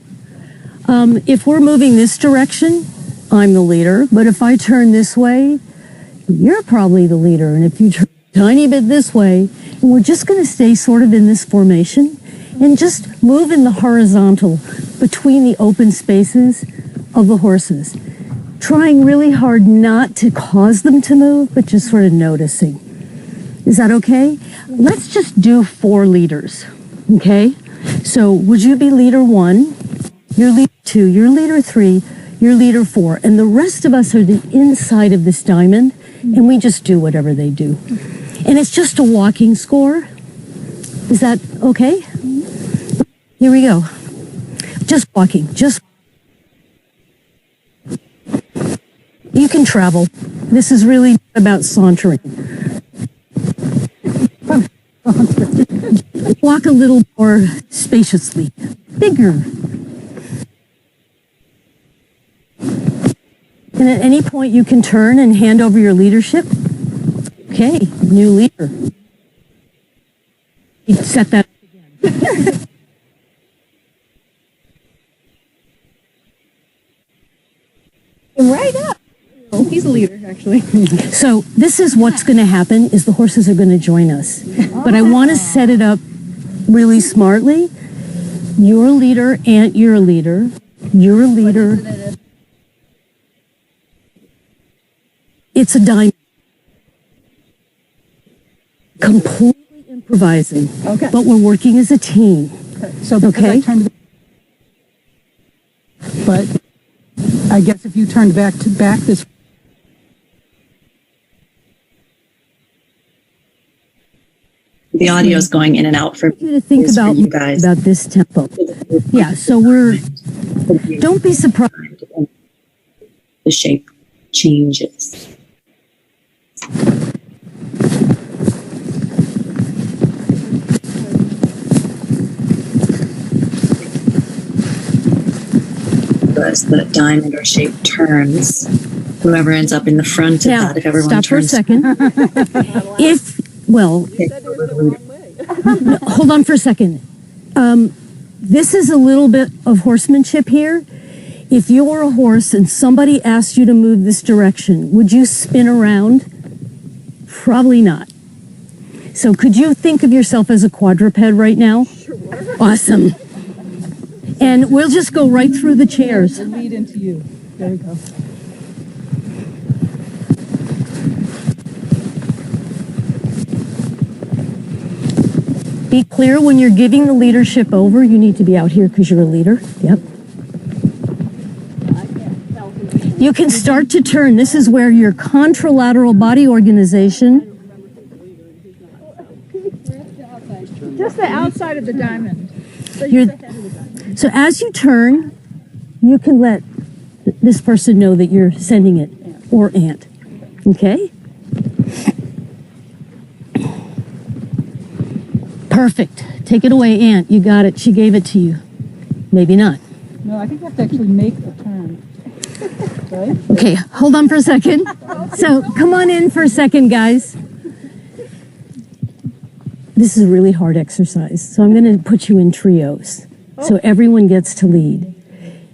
if we're moving this direction, I'm the leader. But if I turn this way, you're probably the leader. And if you turn a tiny bit this way, and we're just going to stay sort of in this formation and just move in the horizontal between the open spaces of the horses, trying really hard not to cause them to move, but just sort of noticing. Is that okay? Let's just do 4 leaders, okay? So would you be leader 1, you're leader 2, you're leader 3, you're leader 4, and the rest of us are the inside of this diamond, and we just do whatever they do. And it's just a walking score. Is that okay? Here we go. Just walking, just. You can travel. This is really about sauntering. Walk a little more spaciously, bigger. And at any point you can turn and hand over your leadership. Okay, new leader. You set that up again. Right up. Oh, he's a leader, actually. So this is what's going to happen is the horses are going to join us. But I want to set it up really smartly. You're a leader, Aunt, you're a leader. You're a leader. It's a diamond. Completely improvising. Okay. But we're working as a team. So because Okay. I turned, but I guess if you turned back this. The audio is going in and out for You to think is for about you guys. about this tempo. Yeah, so don't be surprised. The shape changes. As the diamond or shape turns, whoever ends up in the front of Now, that, if everyone stop for a turns, second. Hold on for a second. This is a little bit of horsemanship here. If you were a horse and somebody asked you to move this direction, would you spin around? Probably not. So could you think of yourself as a quadruped right now? Sure. Awesome. And we'll just go right through the chairs. Lead into you. There we go. Be clear when you're giving the leadership over, you need to be out here because you're a leader. Yep. You can start to turn. This is where your contralateral body organization. Just the outside of the diamond. So as you turn, you can let this person know that you're sending it, or Aunt. Okay? Perfect. Take it away, Aunt. You got it. She gave it to you. Maybe not. No, I think you have to actually make the turn. Right? Okay, hold on for a second. So come on in for a second, guys. This is a really hard exercise. So I'm going to put you in trios so everyone gets to lead.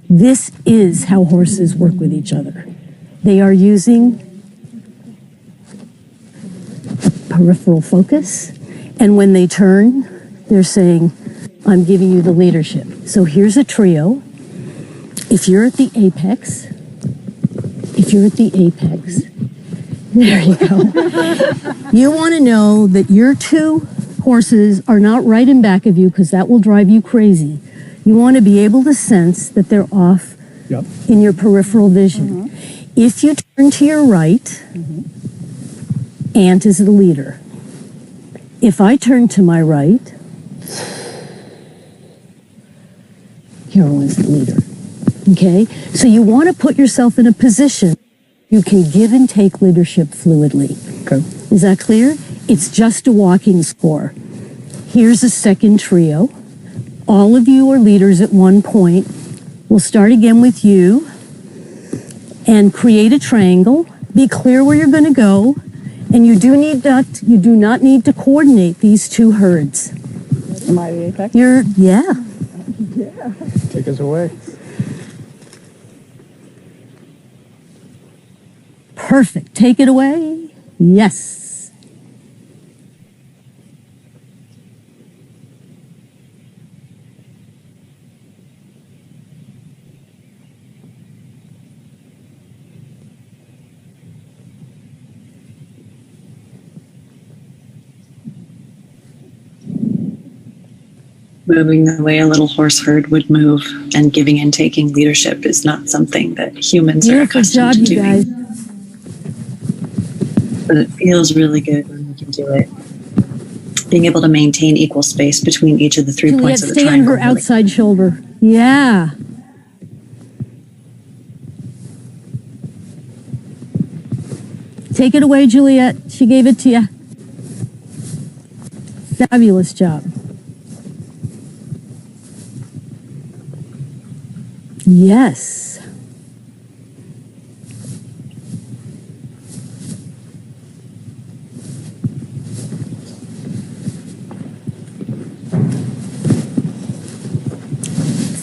This is how horses work with each other. They are using peripheral focus, and when they turn, they're saying, I'm giving you the leadership. So here's a trio. If you're at the apex, there you go. You want to know that your 2 horses are not right in back of you because that will drive you crazy. You want to be able to sense that they're off in your peripheral vision. If you turn to your right, Aunt is the leader. If I turn to my right, Carol is the leader. Okay? So you want to put yourself in a position you can give and take leadership fluidly. Okay. Is that clear? It's just a walking score. Here's a second trio. All of you are leaders at one point. We'll start again with you and create a triangle. Be clear where you're going to go, and you do not need to coordinate these 2 herds. Am I the apex? Yeah. Take us away. Perfect. Take it away. Yes. moving the way a little horse herd would move, and giving and taking leadership is not something that humans are Beautiful accustomed job, to you doing. guys. But it feels really good when we can do it. Being able to maintain equal space between each of the 3 Juliet, points of the stay on triangle. her outside shoulder. Yeah. Take it away, Juliet. She gave it to you. Fabulous job. Yes.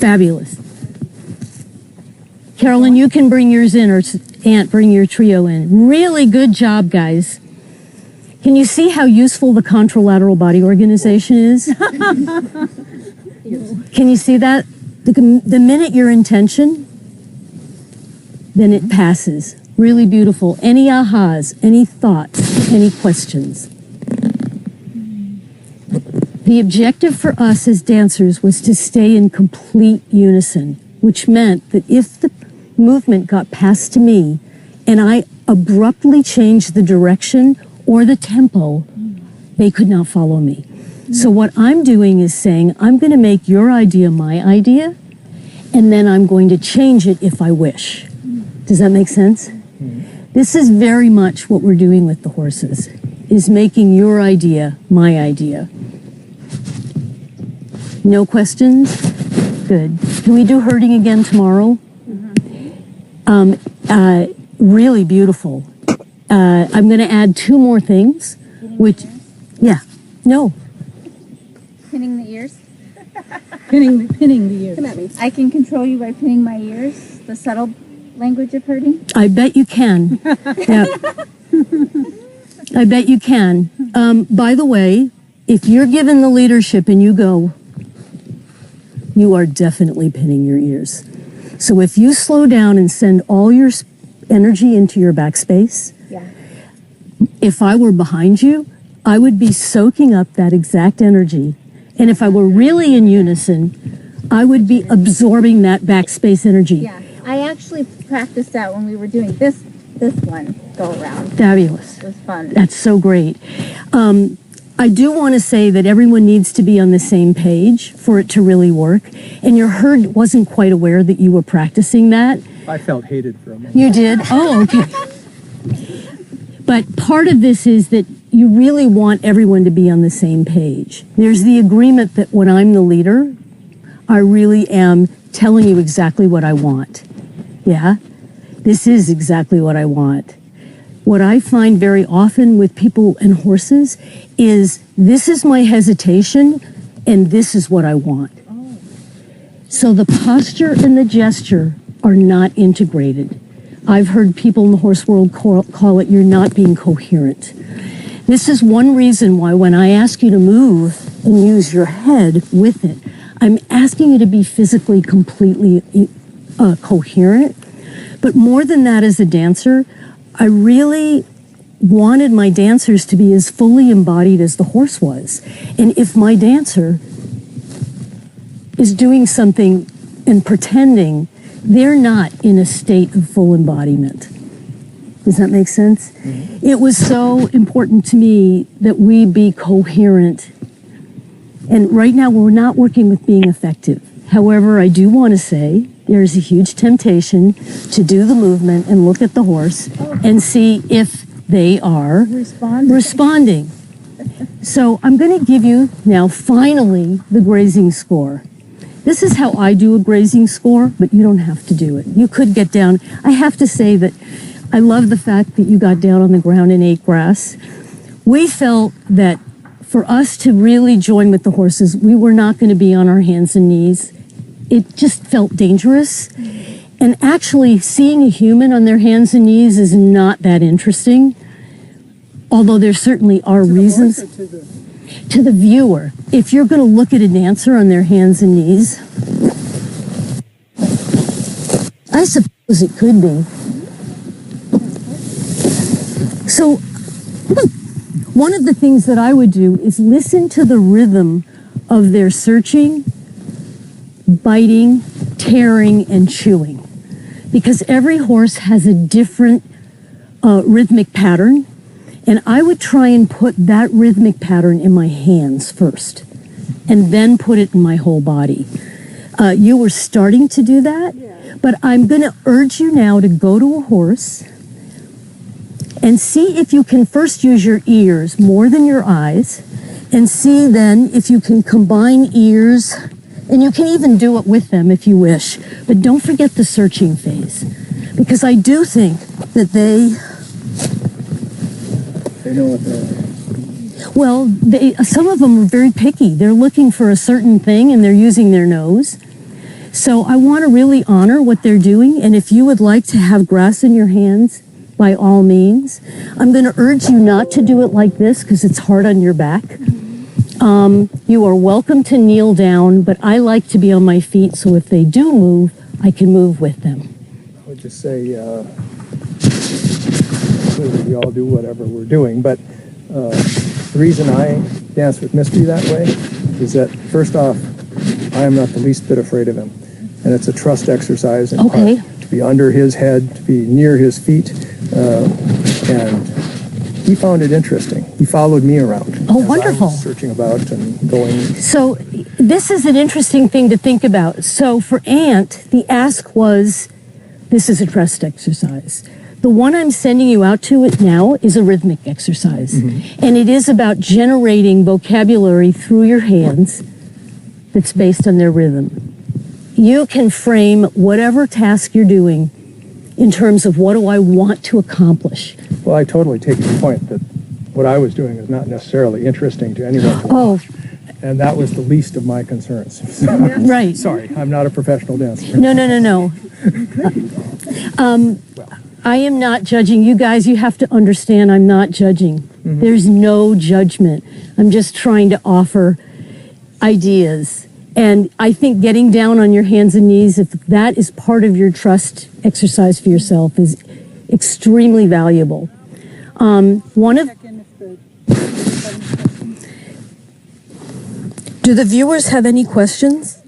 Fabulous. Carolyn, you can bring yours in, or Aunt, bring your trio in. Really good job, guys. Can you see how useful the contralateral body organization is? Can you see that? The minute you're in tension, then it passes. Really beautiful. Any ahas, any thoughts, any questions? The objective for us as dancers was to stay in complete unison, which meant that if the movement got passed to me and I abruptly changed the direction or the tempo, they could not follow me. So what I'm doing is saying, I'm going to make your idea my idea, and then I'm going to change it if I wish. Does that make sense? This is very much what we're doing with the horses, is making your idea my idea. No questions? Good. Can we do herding again tomorrow? Really beautiful. I'm going to add 2 more things, which, yeah, no. Pinning the ears. Pinning the ears. Come at me. I can control you by pinning my ears. The subtle language of herding. I bet you can. Yeah. I bet you can. By the way, if you're given the leadership and you go, you are definitely pinning your ears. So if you slow down and send all your energy into your backspace, Yeah. if I were behind you, I would be soaking up that exact energy. And if I were really in unison, I would be absorbing that backspace energy. Yeah. I actually practiced that when we were doing this one go around. Fabulous. It was fun. That's so great. I do want to say that everyone needs to be on the same page for it to really work. And your herd wasn't quite aware that you were practicing that. I felt hated for a moment. You did? Oh, okay. But part of this is that you really want everyone to be on the same page. There's the agreement that when I'm the leader, I really am telling you exactly what I want. Yeah? This is exactly what I want. What I find very often with people and horses is this is my hesitation and this is what I want. So the posture and the gesture are not integrated. I've heard people in the horse world call it you're not being coherent. This is one reason why when I ask you to move and use your head with it, I'm asking you to be physically completely coherent. But more than that, as a dancer, I really wanted my dancers to be as fully embodied as the horse was. And if my dancer is doing something and pretending, they're not in a state of full embodiment. Does that make sense? Mm-hmm. It was so important to me that we be coherent. And right now we're not working with being effective. However, I do want to say there's a huge temptation to do the movement and look at the horse and see if they are responding. So I'm going to give you now finally the grazing score. This is how I do a grazing score, but you don't have to do it. You could get down. I have to say that I love the fact that you got down on the ground and ate grass. We felt that for us to really join with the horses, we were not going to be on our hands and knees. It just felt dangerous. And actually, seeing a human on their hands and knees is not that interesting. Although there certainly are reasons. To the viewer. If you're going to look at a dancer on their hands and knees, I suppose it could be. So, one of the things that I would do is listen to the rhythm of their searching, biting, tearing, and chewing. Because every horse has a different rhythmic pattern, and I would try and put that rhythmic pattern in my hands first, and then put it in my whole body. You were starting to do that, but I'm going to urge you now to go to a horse and see if you can first use your ears more than your eyes, and see then if you can combine ears, and you can even do it with them if you wish, but don't forget the searching phase, because I do think that they know what they're... Well, some of them are very picky. They're looking for a certain thing and they're using their nose. So I want to really honor what they're doing. And if you would like to have grass in your hands, by all means. I'm going to urge you not to do it like this because it's hard on your back. You are welcome to kneel down, but I like to be on my feet, so if they do move, I can move with them. I would just say, clearly we all do whatever we're doing, but the reason I dance with Misty that way is that, first off, I am not the least bit afraid of him, and it's a trust exercise in part, to be under his head, to be near his feet, and he found it interesting. He followed me around. Oh, wonderful. I was searching about and going. So this is an interesting thing to think about. So for Ant, the ask was, this is a trust exercise. The one I'm sending you out to it now is a rhythmic exercise. Mm-hmm. And it is about generating vocabulary through your hands that's based on their rhythm. You can frame whatever task you're doing in terms of what do I want to accomplish. Well, I totally take your point that what I was doing is not necessarily interesting to anyone. Oh. And that was the least of my concerns. Right. Sorry, I'm not a professional dancer. No. I am not judging. You guys, you have to understand I'm not judging. Mm-hmm. There's no judgment. I'm just trying to offer ideas. And I think getting down on your hands and knees, if that is part of your trust exercise for yourself, is extremely valuable. Do the viewers have any questions?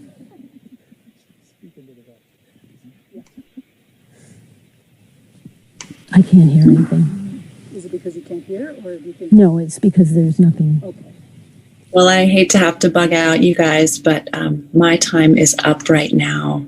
I can't hear anything. Is it because you can't hear, or do you think? No, it's because there's nothing. Okay. Well, I hate to have to bug out you guys, but my time is up right now.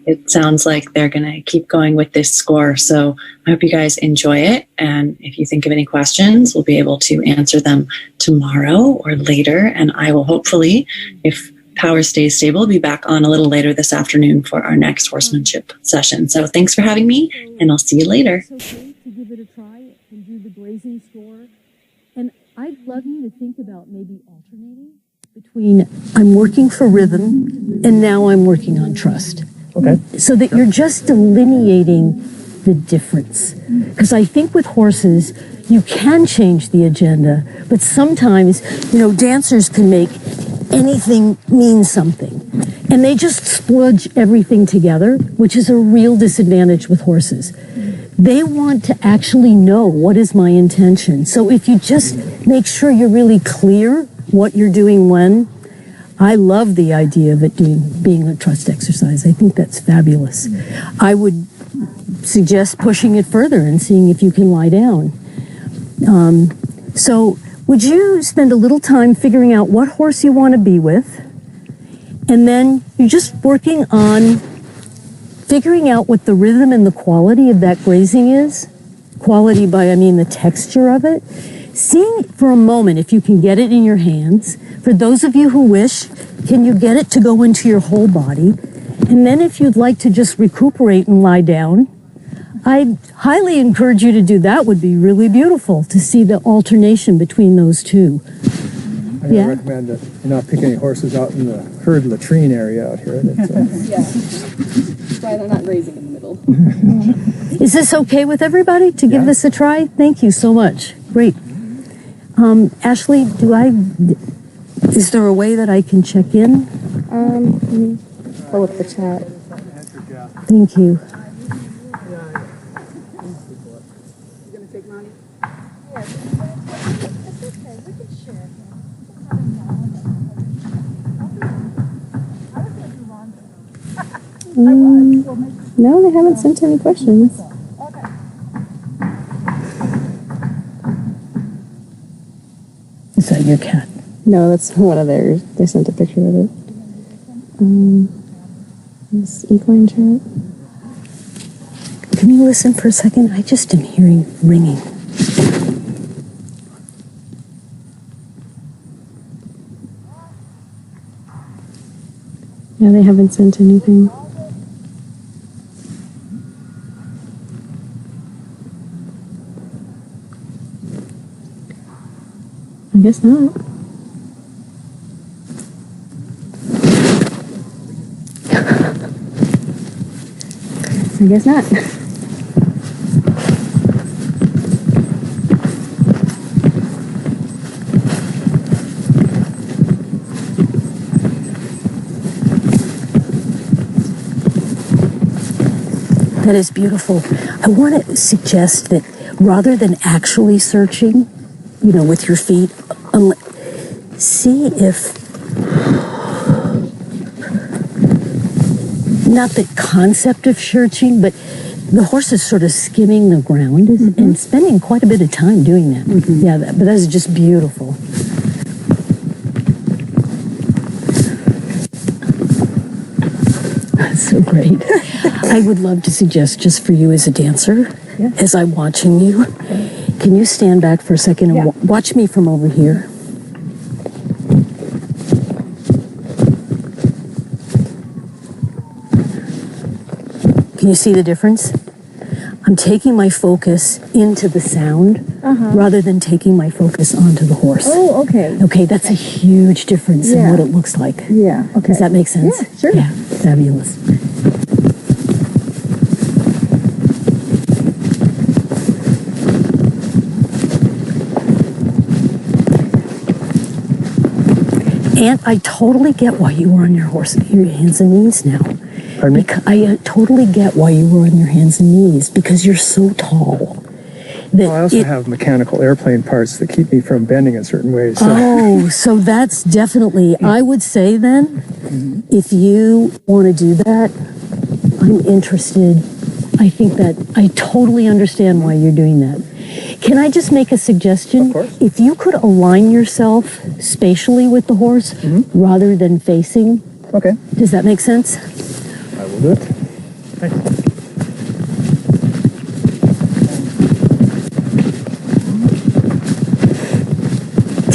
It sounds like they're going to keep going with this score, so I hope you guys enjoy it. And if you think of any questions, we'll be able to answer them tomorrow or later. And I will hopefully, if power stays stable, be back on a little later this afternoon for our next horsemanship session. So thanks for having me, and I'll see you later. It's okay to give it a try and do the grazing score. And I'd love you to think about maybe alternating between I'm working for rhythm and now I'm working on trust. Okay. So that you're just delineating the difference. Because I think with horses, you can change the agenda, but sometimes, dancers can make anything mean something. And they just spludge everything together, which is a real disadvantage with horses. They want to actually know what is my intention. So if you just make sure you're really clear what you're doing when, I love the idea of it being a trust exercise. I think that's fabulous. I would suggest pushing it further and seeing if you can lie down. So would you spend a little time figuring out what horse you want to be with, and then you're just working on figuring out what the rhythm and the quality of that grazing is. Quality by, I mean the texture of it. Seeing for a moment if you can get it in your hands. For those of you who wish, can you get it to go into your whole body? And then if you'd like to just recuperate and lie down, I'd highly encourage you to do that. Would be really beautiful to see the alternation between those two. I recommend that you not pick any horses out in the herd latrine area out here. That's why they're not grazing in the middle. Is this okay with everybody to give this a try? Thank you so much. Great. Ashley, is there a way that I can check in? Pull up the chat. Thank you. You gonna take Ronnie? Yes. It's okay. We can share. No, they haven't sent any questions. Is that your cat? No, that's one of theirs. They sent a picture of it. This equine chat. Can you listen for a second? I just am hearing ringing. Yeah, they haven't sent anything. I guess not. I guess not. That is beautiful. I want to suggest that rather than actually searching, you know, with your feet, see if, not the concept of searching, but the horse is sort of skimming the ground and spending quite a bit of time doing that. Yeah, but that is just beautiful. That's so great. I would love to suggest, just for you as a dancer, as I'm watching you, can you stand back for a second and watch me from over here? Can you see the difference? I'm taking my focus into the sound rather than taking my focus onto the horse. Oh, okay. Okay, that's a huge difference in what it looks like. Yeah, okay. Does that make sense? Yeah, sure. Yeah, fabulous. And I totally get why you were on your hands and knees now. Pardon me? I totally get why you were on your hands and knees, because you're so tall. Well, I also have mechanical airplane parts that keep me from bending in certain ways. So. Oh, so that's definitely, I would say then, if you want to do that, I'm interested. I think that I totally understand why you're doing that. Can I just make a suggestion? Of course. If you could align yourself spatially with the horse rather than facing, Okay, does that make sense? I will do it. Thanks.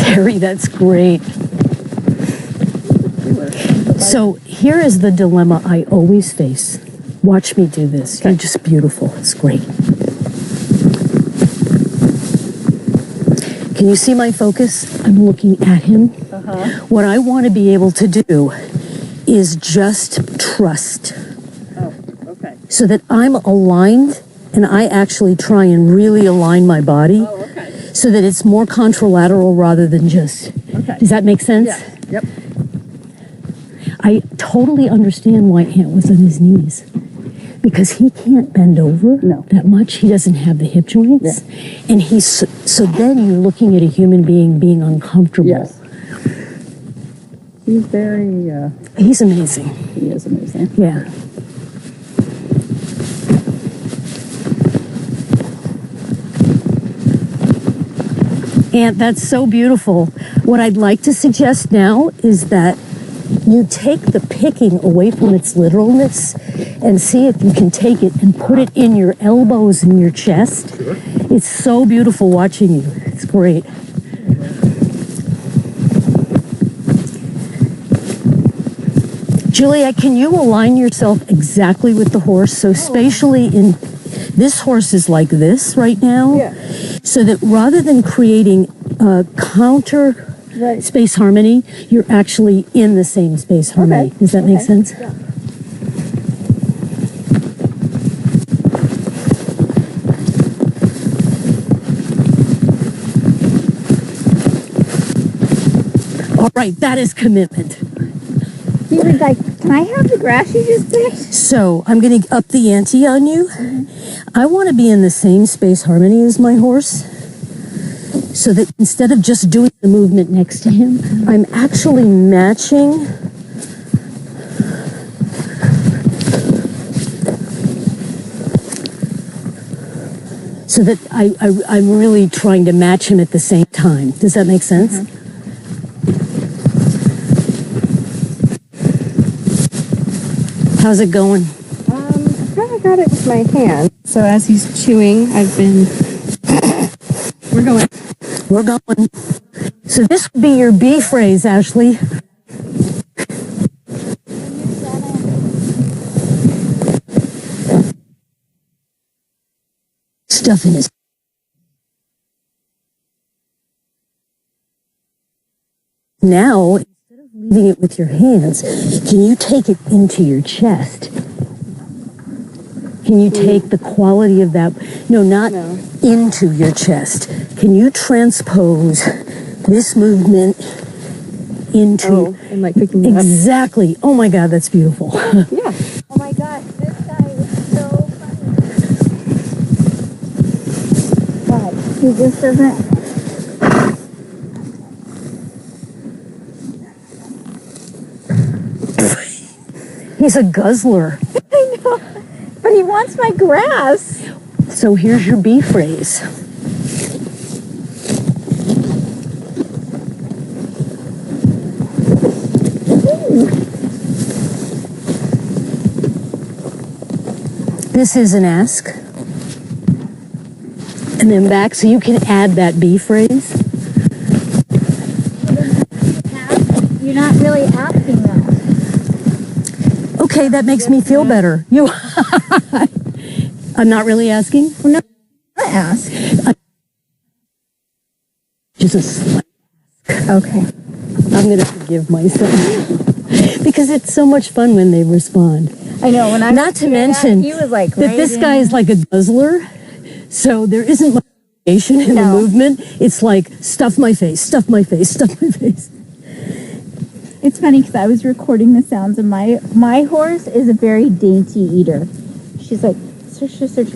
Terry, that's great. So here is the dilemma I always face. Watch me do this. You're just beautiful. It's great. Can you see my focus? I'm looking at him. What I want to be able to do is just trust. Okay. So that I'm aligned and I actually try and really align my body so that it's more contralateral rather than just. Okay. Does that make sense? Yeah. Yep. I totally understand why Ant was on his knees. Because he can't bend over that much. He doesn't have the hip joints. And he's, so then you're looking at a human being being uncomfortable. Yes. He's very, He's amazing. he is amazing. Yeah. And that's so beautiful. What I'd like to suggest now is that you take the picking away from its literalness and see if you can take it and put it in your elbows and your chest. Sure. It's so beautiful watching you. It's great. Julia, can you align yourself exactly with the horse? So spatially, in this horse is like this right now. Yeah. So that rather than creating a counter space harmony, you're actually in the same space harmony. Does that make sense? Yeah. All right, that is commitment. He was like, can I have the grass you just picked? So I'm going to up the ante on you. I want to be in the same space harmony as my horse, so that instead of just doing the movement next to him, I'm actually matching so that I'm really trying to match him at the same time. Does that make sense? How's it going? I kind of got it with my hand. So as he's chewing, I've been. We're going. We're going. So this would be your B phrase, Ashley. Stuff in his. Now, instead of leaving it with your hands, can you take it into your chest? Can you take the quality of that? No, not into your chest. Can you transpose this movement into and like picking it up. exactly? Oh my God, that's beautiful. Yeah. Oh my God, this guy is so funny. But he just doesn't. He's a guzzler. I know, but he wants my grass. So here's your B phrase. This is an ask. And then back, so you can add that B phrase. You're not really asking though. Okay, that makes me feel better. You, I'm not really asking. No, I ask. Just a slight. Okay. I'm gonna forgive myself because it's so much fun when they respond. I know. When I Not to mention he was like that this guy is like a guzzler, so there isn't much variation in the movement. It's like stuff my face, stuff my face, stuff my face. It's funny because I was recording the sounds of my horse is a very dainty eater. She's like search.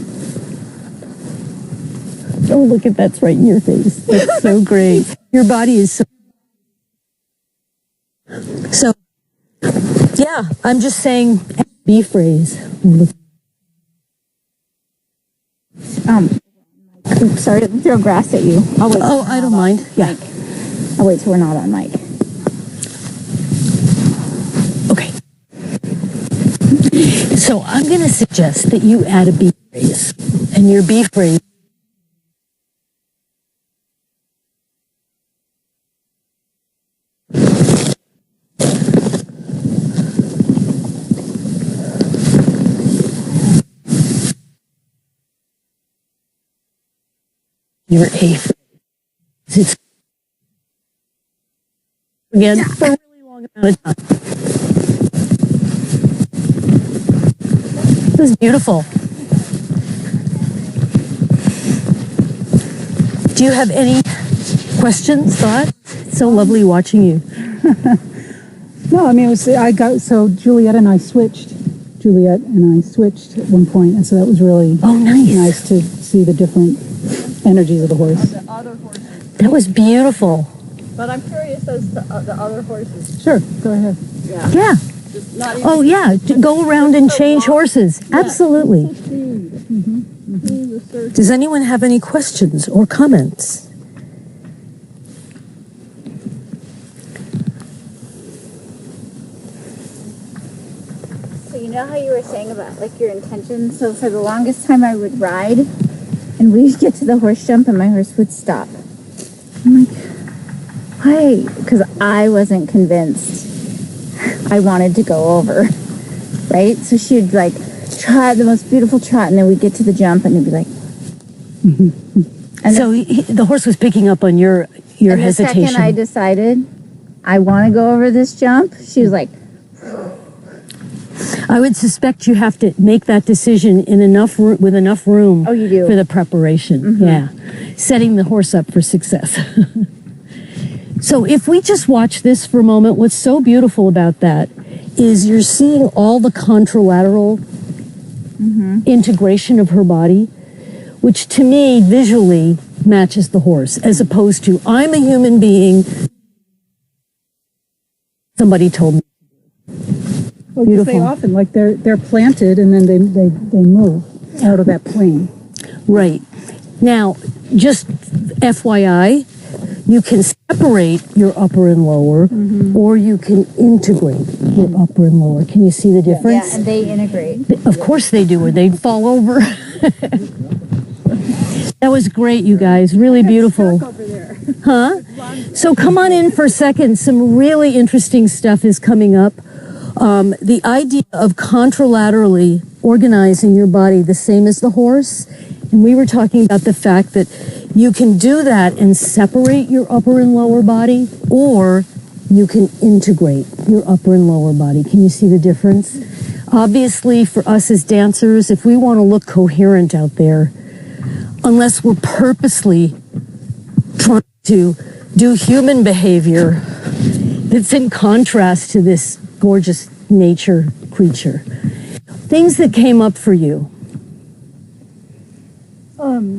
Oh, look at that's right in your face. That's so great. Your body is so. Yeah, I'm just saying B phrase. Oops, sorry to throw grass at you. I'll wait. Oh, I don't mind. Yeah. I'll wait till we're not on mic. Okay. So I'm going to suggest that you add a B phrase, and your B phrase. Your A phrase. It's again for a really long amount of time. It was beautiful. Do you have any questions, thoughts? It's so lovely watching you. No, I mean, it was, Juliet and I switched at one point, and so that was really nice to see the different energies of the horse. The other horses. That was beautiful. But I'm curious as to the other horses. Sure, go ahead. Yeah. Just not even Oh, yeah. Go around and change horses. Absolutely. Does anyone have any questions or comments? So you know how you were saying about like your intention? So for the longest time I would ride and we'd get to the horse jump and my horse would stop. I'm like, why? Because I wasn't convinced I wanted to go over, right? So she'd like trot the most beautiful trot and then we'd get to the jump and it'd be like... And so the horse was picking up on your and hesitation. the second I decided I want to go over this jump, she was like... I would suspect you have to make that decision in with enough room Oh, you do. for the preparation. Yeah. Setting the horse up for success. So if we just watch this for a moment, what's so beautiful about that is you're seeing all the contralateral integration of her body, which to me visually matches the horse, as opposed to I'm a human being. Somebody told me. Well, because they often, like they're planted and then they move out of that plane. Right. Now, just FYI, you can separate your upper and lower, or you can integrate your upper and lower. Can you see the difference? Yeah, and they integrate. Of course they do, or they'd fall over. That was great, you guys. Really beautiful. Over there. Huh? So come on in for a second. Some really interesting stuff is coming up. The idea of contralaterally organizing your body the same as the horse. And we were talking about the fact that you can do that and separate your upper and lower body, or you can integrate your upper and lower body. Can you see the difference? Obviously, for us as dancers, if we want to look coherent out there, unless we're purposely trying to do human behavior that's in contrast to this gorgeous nature creature. Things that came up for you.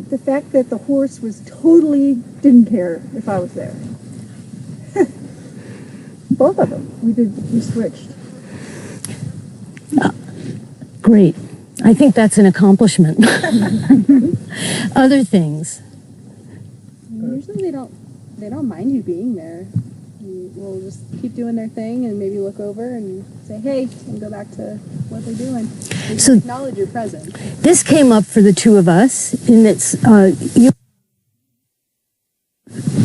The fact that the horse was totally didn't care if I was there. Both of them. We switched. Great. I think that's an accomplishment. Other things. Usually they don't mind you being there. We'll just keep doing their thing and maybe look over and say, hey, and go back to what they're doing. They So- acknowledge your presence. This came up for the two of us in that you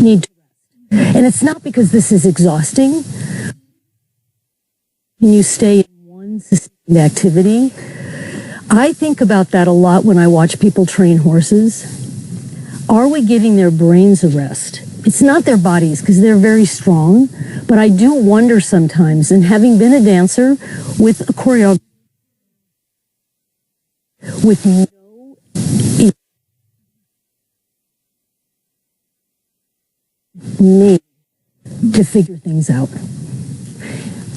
need to rest. And it's not because this is exhausting. And you stay in one sustained activity. I think about that a lot when I watch people train horses. Are we giving their brains a rest? It's not their bodies because they're very strong, but I do wonder sometimes, and having been a dancer with a choreographer, with no need to figure things out.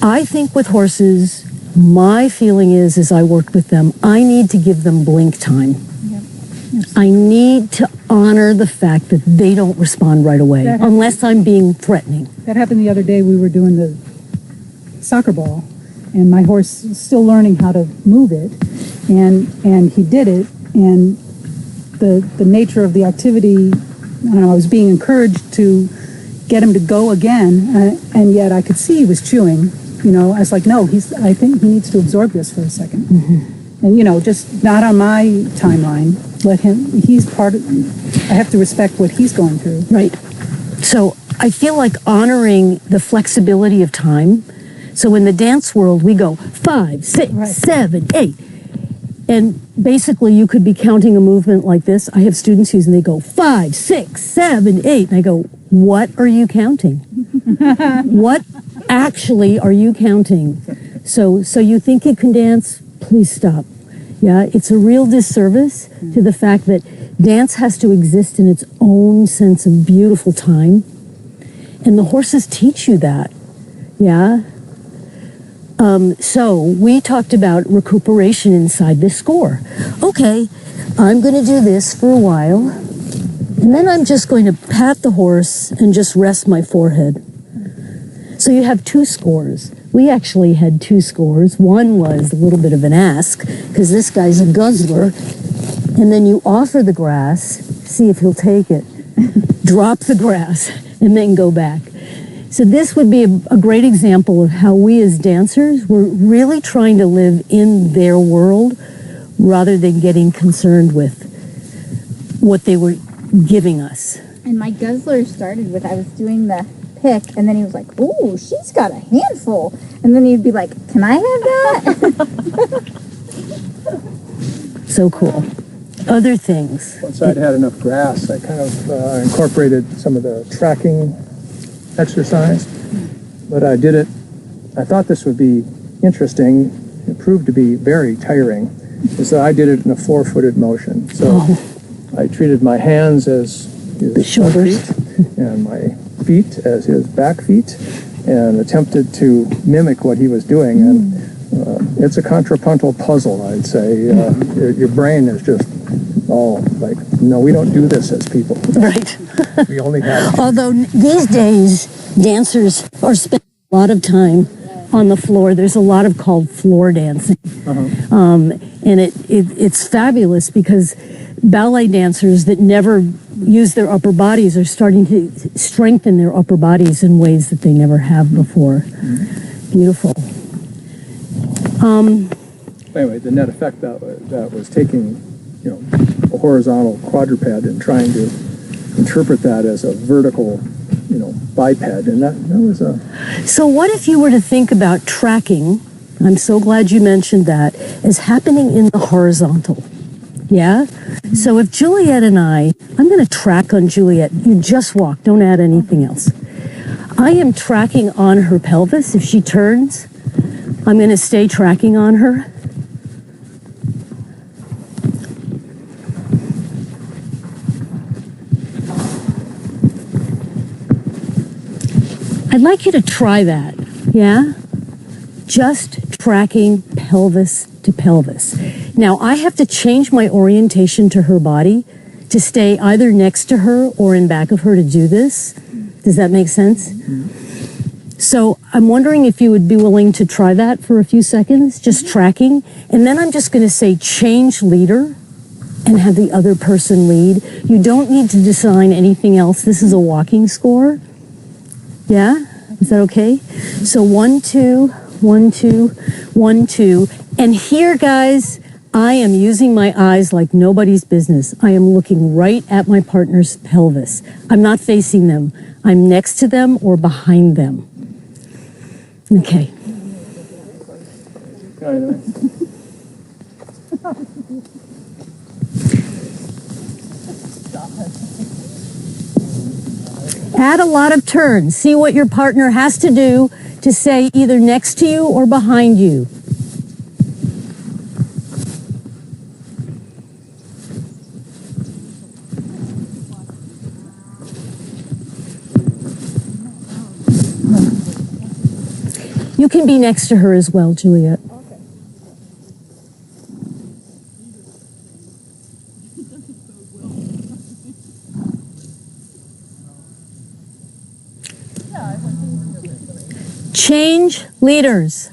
I think with horses, my feeling is, as I work with them, I need to give them blink time. I need to honor the fact that they don't respond right away, unless I'm being threatening. That happened the other day. We were doing the soccer ball, and my horse is still learning how to move it, and he did it, and the nature of the activity, I don't know, I was being encouraged to get him to go again, and yet I could see he was chewing. You know, I was like, no, I think he needs to absorb this for a second. And, you know, just not on my timeline. Let him, I have to respect what he's going through. Right. So I feel like honoring the flexibility of time. So in the dance world, we go 5, 6, 7, 8. And basically, you could be counting a movement like this. I have students who they go 5, 6, 7, 8. And I go, what are you counting? What actually are you counting? So you think you can dance? Please stop. Yeah, it's a real disservice to the fact that dance has to exist in its own sense of beautiful time. And the horses teach you that. Yeah. So we talked about recuperation inside this score. Okay, I'm going to do this for a while, and then I'm just going to pat the horse and just rest my forehead. So you have 2 scores. We actually had 2 scores. One was a little bit of an ask, because this guy's a guzzler, and then you offer the grass, see if he'll take it, drop the grass, and then go back. So this would be a great example of how we as dancers were really trying to live in their world rather than getting concerned with what they were giving us. And my guzzler started with, I was doing the pick, and then he was like, "Ooh, she's got a handful." And then he'd be like, "Can I have that?" So cool. Other things. Once I'd had enough grass, I kind of incorporated some of the tracking exercise, but I did it. I thought this would be interesting. It proved to be very tiring. Is that I did it in a 4-footed motion. So I treated my hands as his front feet and my feet as his back feet, and attempted to mimic what he was doing. And it's a contrapuntal puzzle, I'd say. Your brain is just all like, no, we don't do this as people. Right. We only have. Although these days, dancers are spending a lot of time on the floor. There's a lot of called floor dancing. And it's fabulous because ballet dancers that never use their upper bodies are starting to strengthen their upper bodies in ways that they never have before. Beautiful. Anyway, the net effect that was taking, you know, a horizontal quadruped and trying to interpret that as a vertical, you know, biped, and that was a... So what if you were to think about tracking, I'm so glad you mentioned that, as happening in the horizontal? Yeah? So if Juliet and I'm going to track on Juliet. You just walk, don't add anything else. I am tracking on her pelvis. If she turns, I'm going to stay tracking on her. I'd like you to try that, yeah? Just tracking pelvis to pelvis. Now, I have to change my orientation to her body to stay either next to her or in back of her to do this. Does that make sense? So I'm wondering if you would be willing to try that for a few seconds, just tracking. And then I'm just going to say change leader and have the other person lead. You don't need to design anything else. This is a walking score. Yeah? Is that okay? So 1, 2, 1, 2, 1, 2. And here, guys, I am using my eyes like nobody's business. I am looking right at my partner's pelvis. I'm not facing them. I'm next to them or behind them. Okay. Add a lot of turns. See what your partner has to do to say either next to you or behind you. You can be next to her as well, Juliet. Change leaders.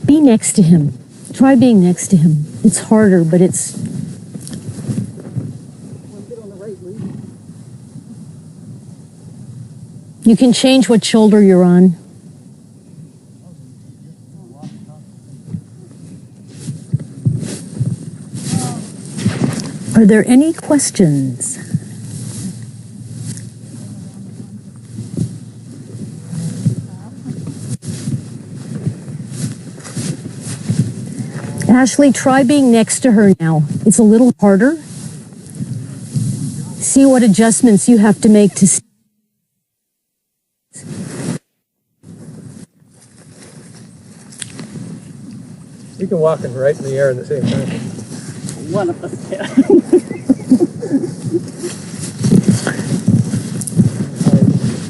Be next to him. Try being next to him. It's harder, but it's... You can change what shoulder you're on. Are there any questions? Ashley, try being next to her now. It's a little harder. See what adjustments you have to make to see. You can walk it right in the air at the same time. One of us can.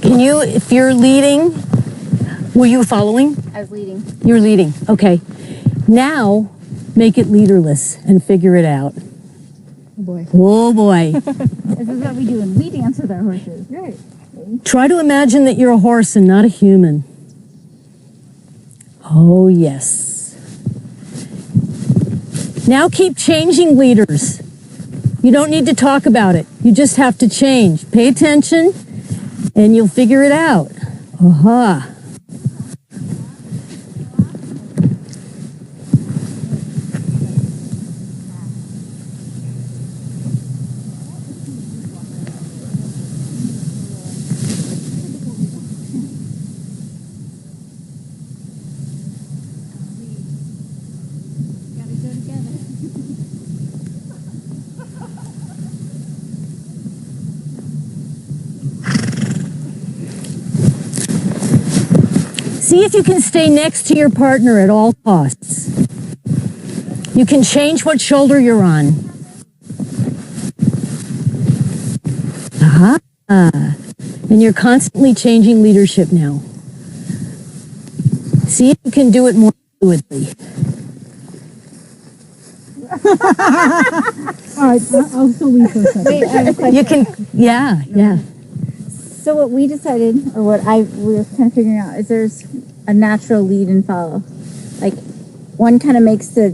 Can you, if you're leading, were you following? I was leading. You're leading, okay. Now, make it leaderless and figure it out. Oh boy. Oh boy. This is what we do when we dance with our horses. Right. Try to imagine that you're a horse and not a human. Oh yes. Now keep changing leaders. You don't need to talk about it. You just have to change. Pay attention and you'll figure it out. Aha. See if you can stay next to your partner at all costs. You can change what shoulder you're on. Aha. And you're constantly changing leadership now. See if you can do it more fluidly. All right, I'll still leave for a second. Wait, I have a question. You can, yeah. So what we decided, or what we were kind of figuring out, is there's a natural lead and follow. Like one kind of makes the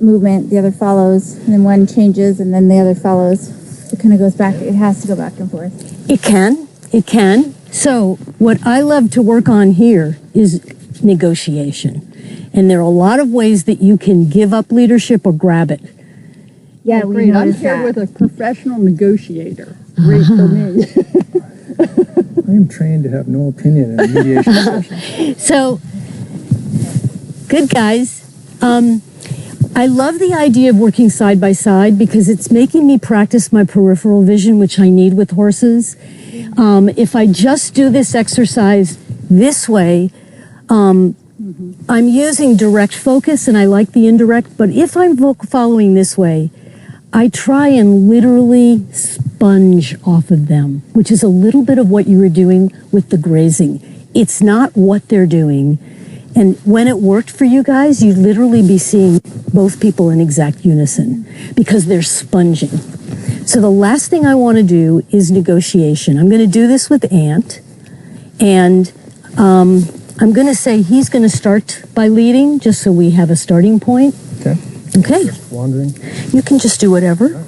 movement, the other follows, and then one changes, and then the other follows. It kind of goes back. It has to go back and forth. It can. It can. So what I love to work on here is negotiation. And there are a lot of ways that you can give up leadership or grab it. Yeah, Oh, we great. I'm noticed here that. with a professional negotiator. Great for me. I am trained to have no opinion in a mediation session. So, good guys. I love the idea of working side by side because it's making me practice my peripheral vision, which I need with horses. If I just do this exercise this way, I'm using direct focus and I like the indirect, but if I'm following this way, I try and literally sponge off of them, which is a little bit of what you were doing with the grazing. It's not what they're doing. And when it worked for you guys, you'd literally be seeing both people in exact unison because they're sponging. So the last thing I want to do is negotiation. I'm going to do this with Ant, and I'm going to say he's going to start by leading just so we have a starting point. Okay. Okay. Just wandering. You can just do whatever.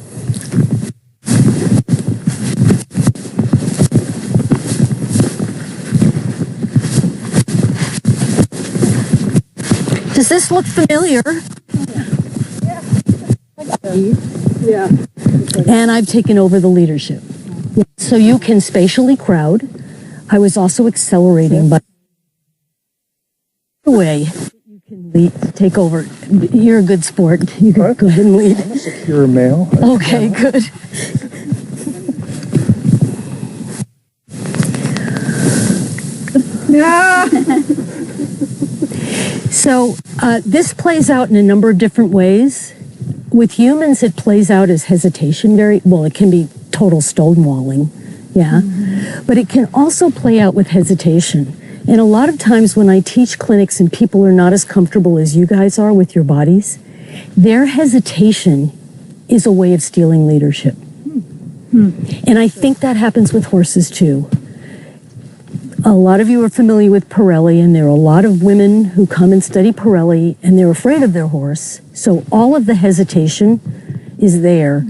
Does this look familiar? Yeah. And I've taken over the leadership. So you can spatially crowd. I was also accelerating, but the way you can lead, take over. You're a good sport. You can go ahead and lead. I'm a secure male. Okay, good. So this plays out in a number of different ways. With humans, it plays out as hesitation. It can be total stonewalling, yeah. But it can also play out with hesitation. And a lot of times when I teach clinics and people are not as comfortable as you guys are with your bodies, their hesitation is a way of stealing leadership. And I think that happens with horses too. A lot of you are familiar with Pirelli, and there are a lot of women who come and study Pirelli, and they're afraid of their horse. So all of the hesitation is there.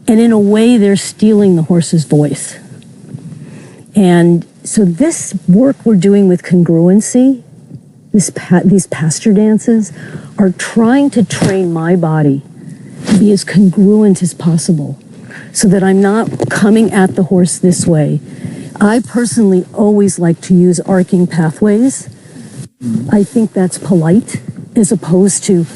And in a way, they're stealing the horse's voice. And so this work we're doing with congruency, these pasture dances, are trying to train my body to be as congruent as possible so that I'm not coming at the horse this way. I personally always like to use arcing pathways. I think that's polite as opposed to,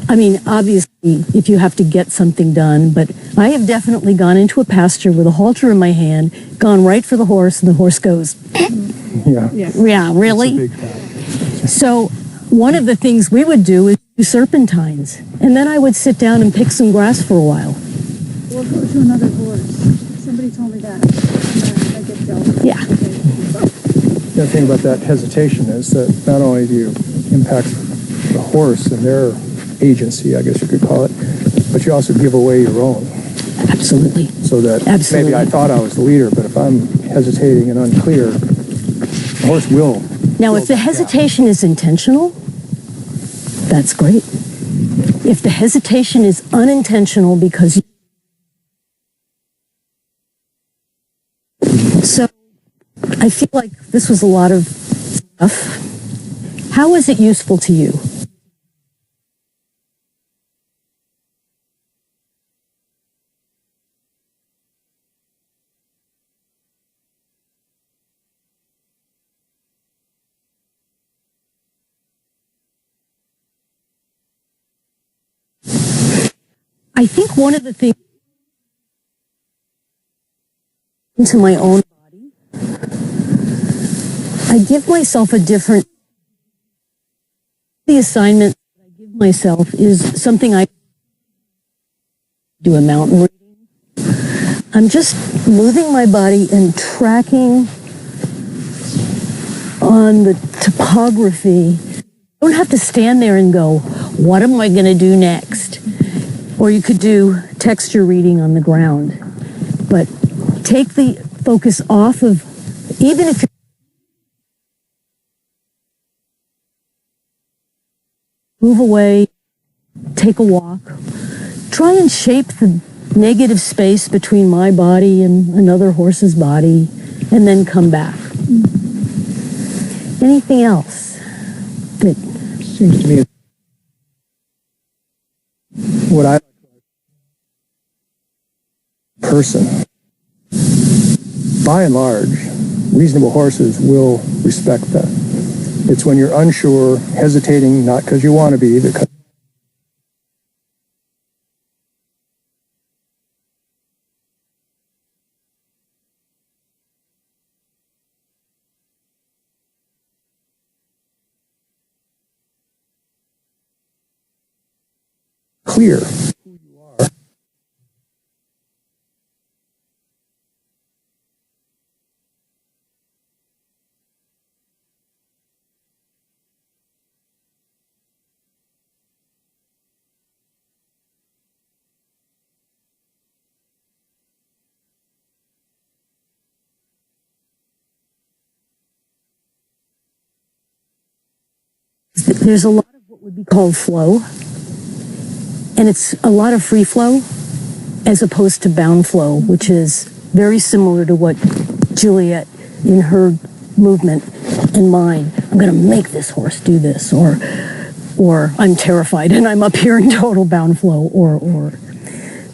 obviously, if you have to get something done, but I have definitely gone into a pasture with a halter in my hand, gone right for the horse, and the horse goes, Yeah. yeah, really? It's a big path. So one of the things we would do is do serpentines, and then I would sit down and pick some grass for a while. Or go to another horse. Somebody told me that. I get jealous. Yeah. The other thing about that hesitation is that not only do you impact the horse and their agency, I guess you could call it, but you also give away your own. Absolutely. So that Absolutely. maybe I thought I was the leader, but if I'm hesitating and unclear, the horse will. Now, if the hesitation is intentional, that's great. If the hesitation is unintentional because so I feel like this was a lot of stuff. How is it useful to you? I think one of the things into my own body, I give myself a different, the assignment that I give myself is something I do a mountain reading. I'm just moving my body and tracking on the topography. I don't have to stand there and go, what am I going to do next? Or you could do texture reading on the ground. But take the focus off of, even if you're move away, take a walk, try and shape the negative space between my body and another horse's body, and then come back. Anything else that Seems to me what I person, by and large, reasonable horses will respect that. It's when you're unsure, hesitating, not because you want to be, because clear who you are. there's a lot of what would be called flow, and it's a lot of free flow as opposed to bound flow, which is very similar to what Juliet in her movement and mine. I'm going to make this horse do this, or I'm terrified and I'm up here in total bound flow, or.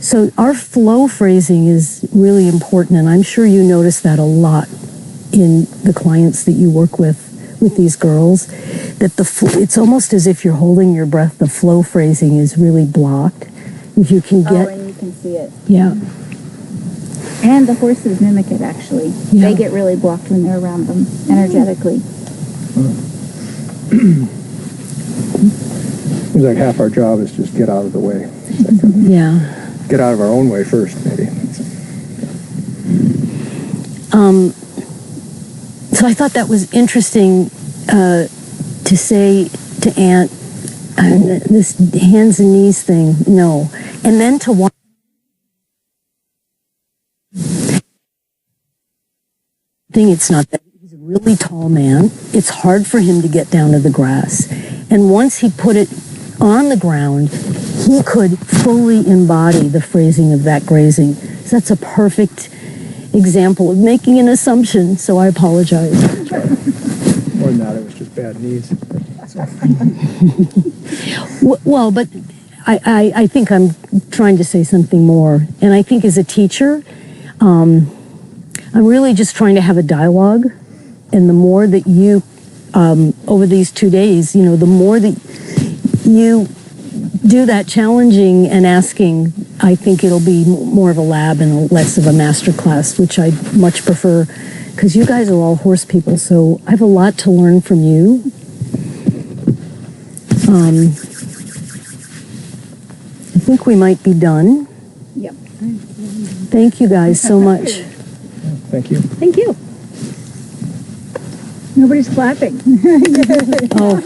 So our flow phrasing is really important, and I'm sure you notice that a lot in the clients that you work with these girls, that it's almost as if you're holding your breath. The flow phrasing is really blocked. If you can get... and you can see it. Yeah. And the horses mimic it, actually. Yeah. They get really blocked when they're around them, energetically. Seems like half our job is just get out of the way. Yeah. Get out of our own way first, maybe. So I thought that was interesting to say to Aunt, this hands and knees thing, no. And then to watch. It's not that he's a really tall man. It's hard for him to get down to the grass. And once he put it on the ground, he could fully embody the phrasing of that grazing. So that's a perfect example of making an assumption, so I apologize. More than that, it was just bad knees. Well, but I think I'm trying to say something more. And I think as a teacher, I'm really just trying to have a dialogue. And the more that you, over these 2 days, you know, the more that you do that challenging and asking, I think it'll be more of a lab and less of a master class, which I much prefer, because you guys are all horse people, so I have a lot to learn from you. I think we might be done. Yep. Thank you guys so much. Thank you. Thank you. Nobody's clapping. Oh.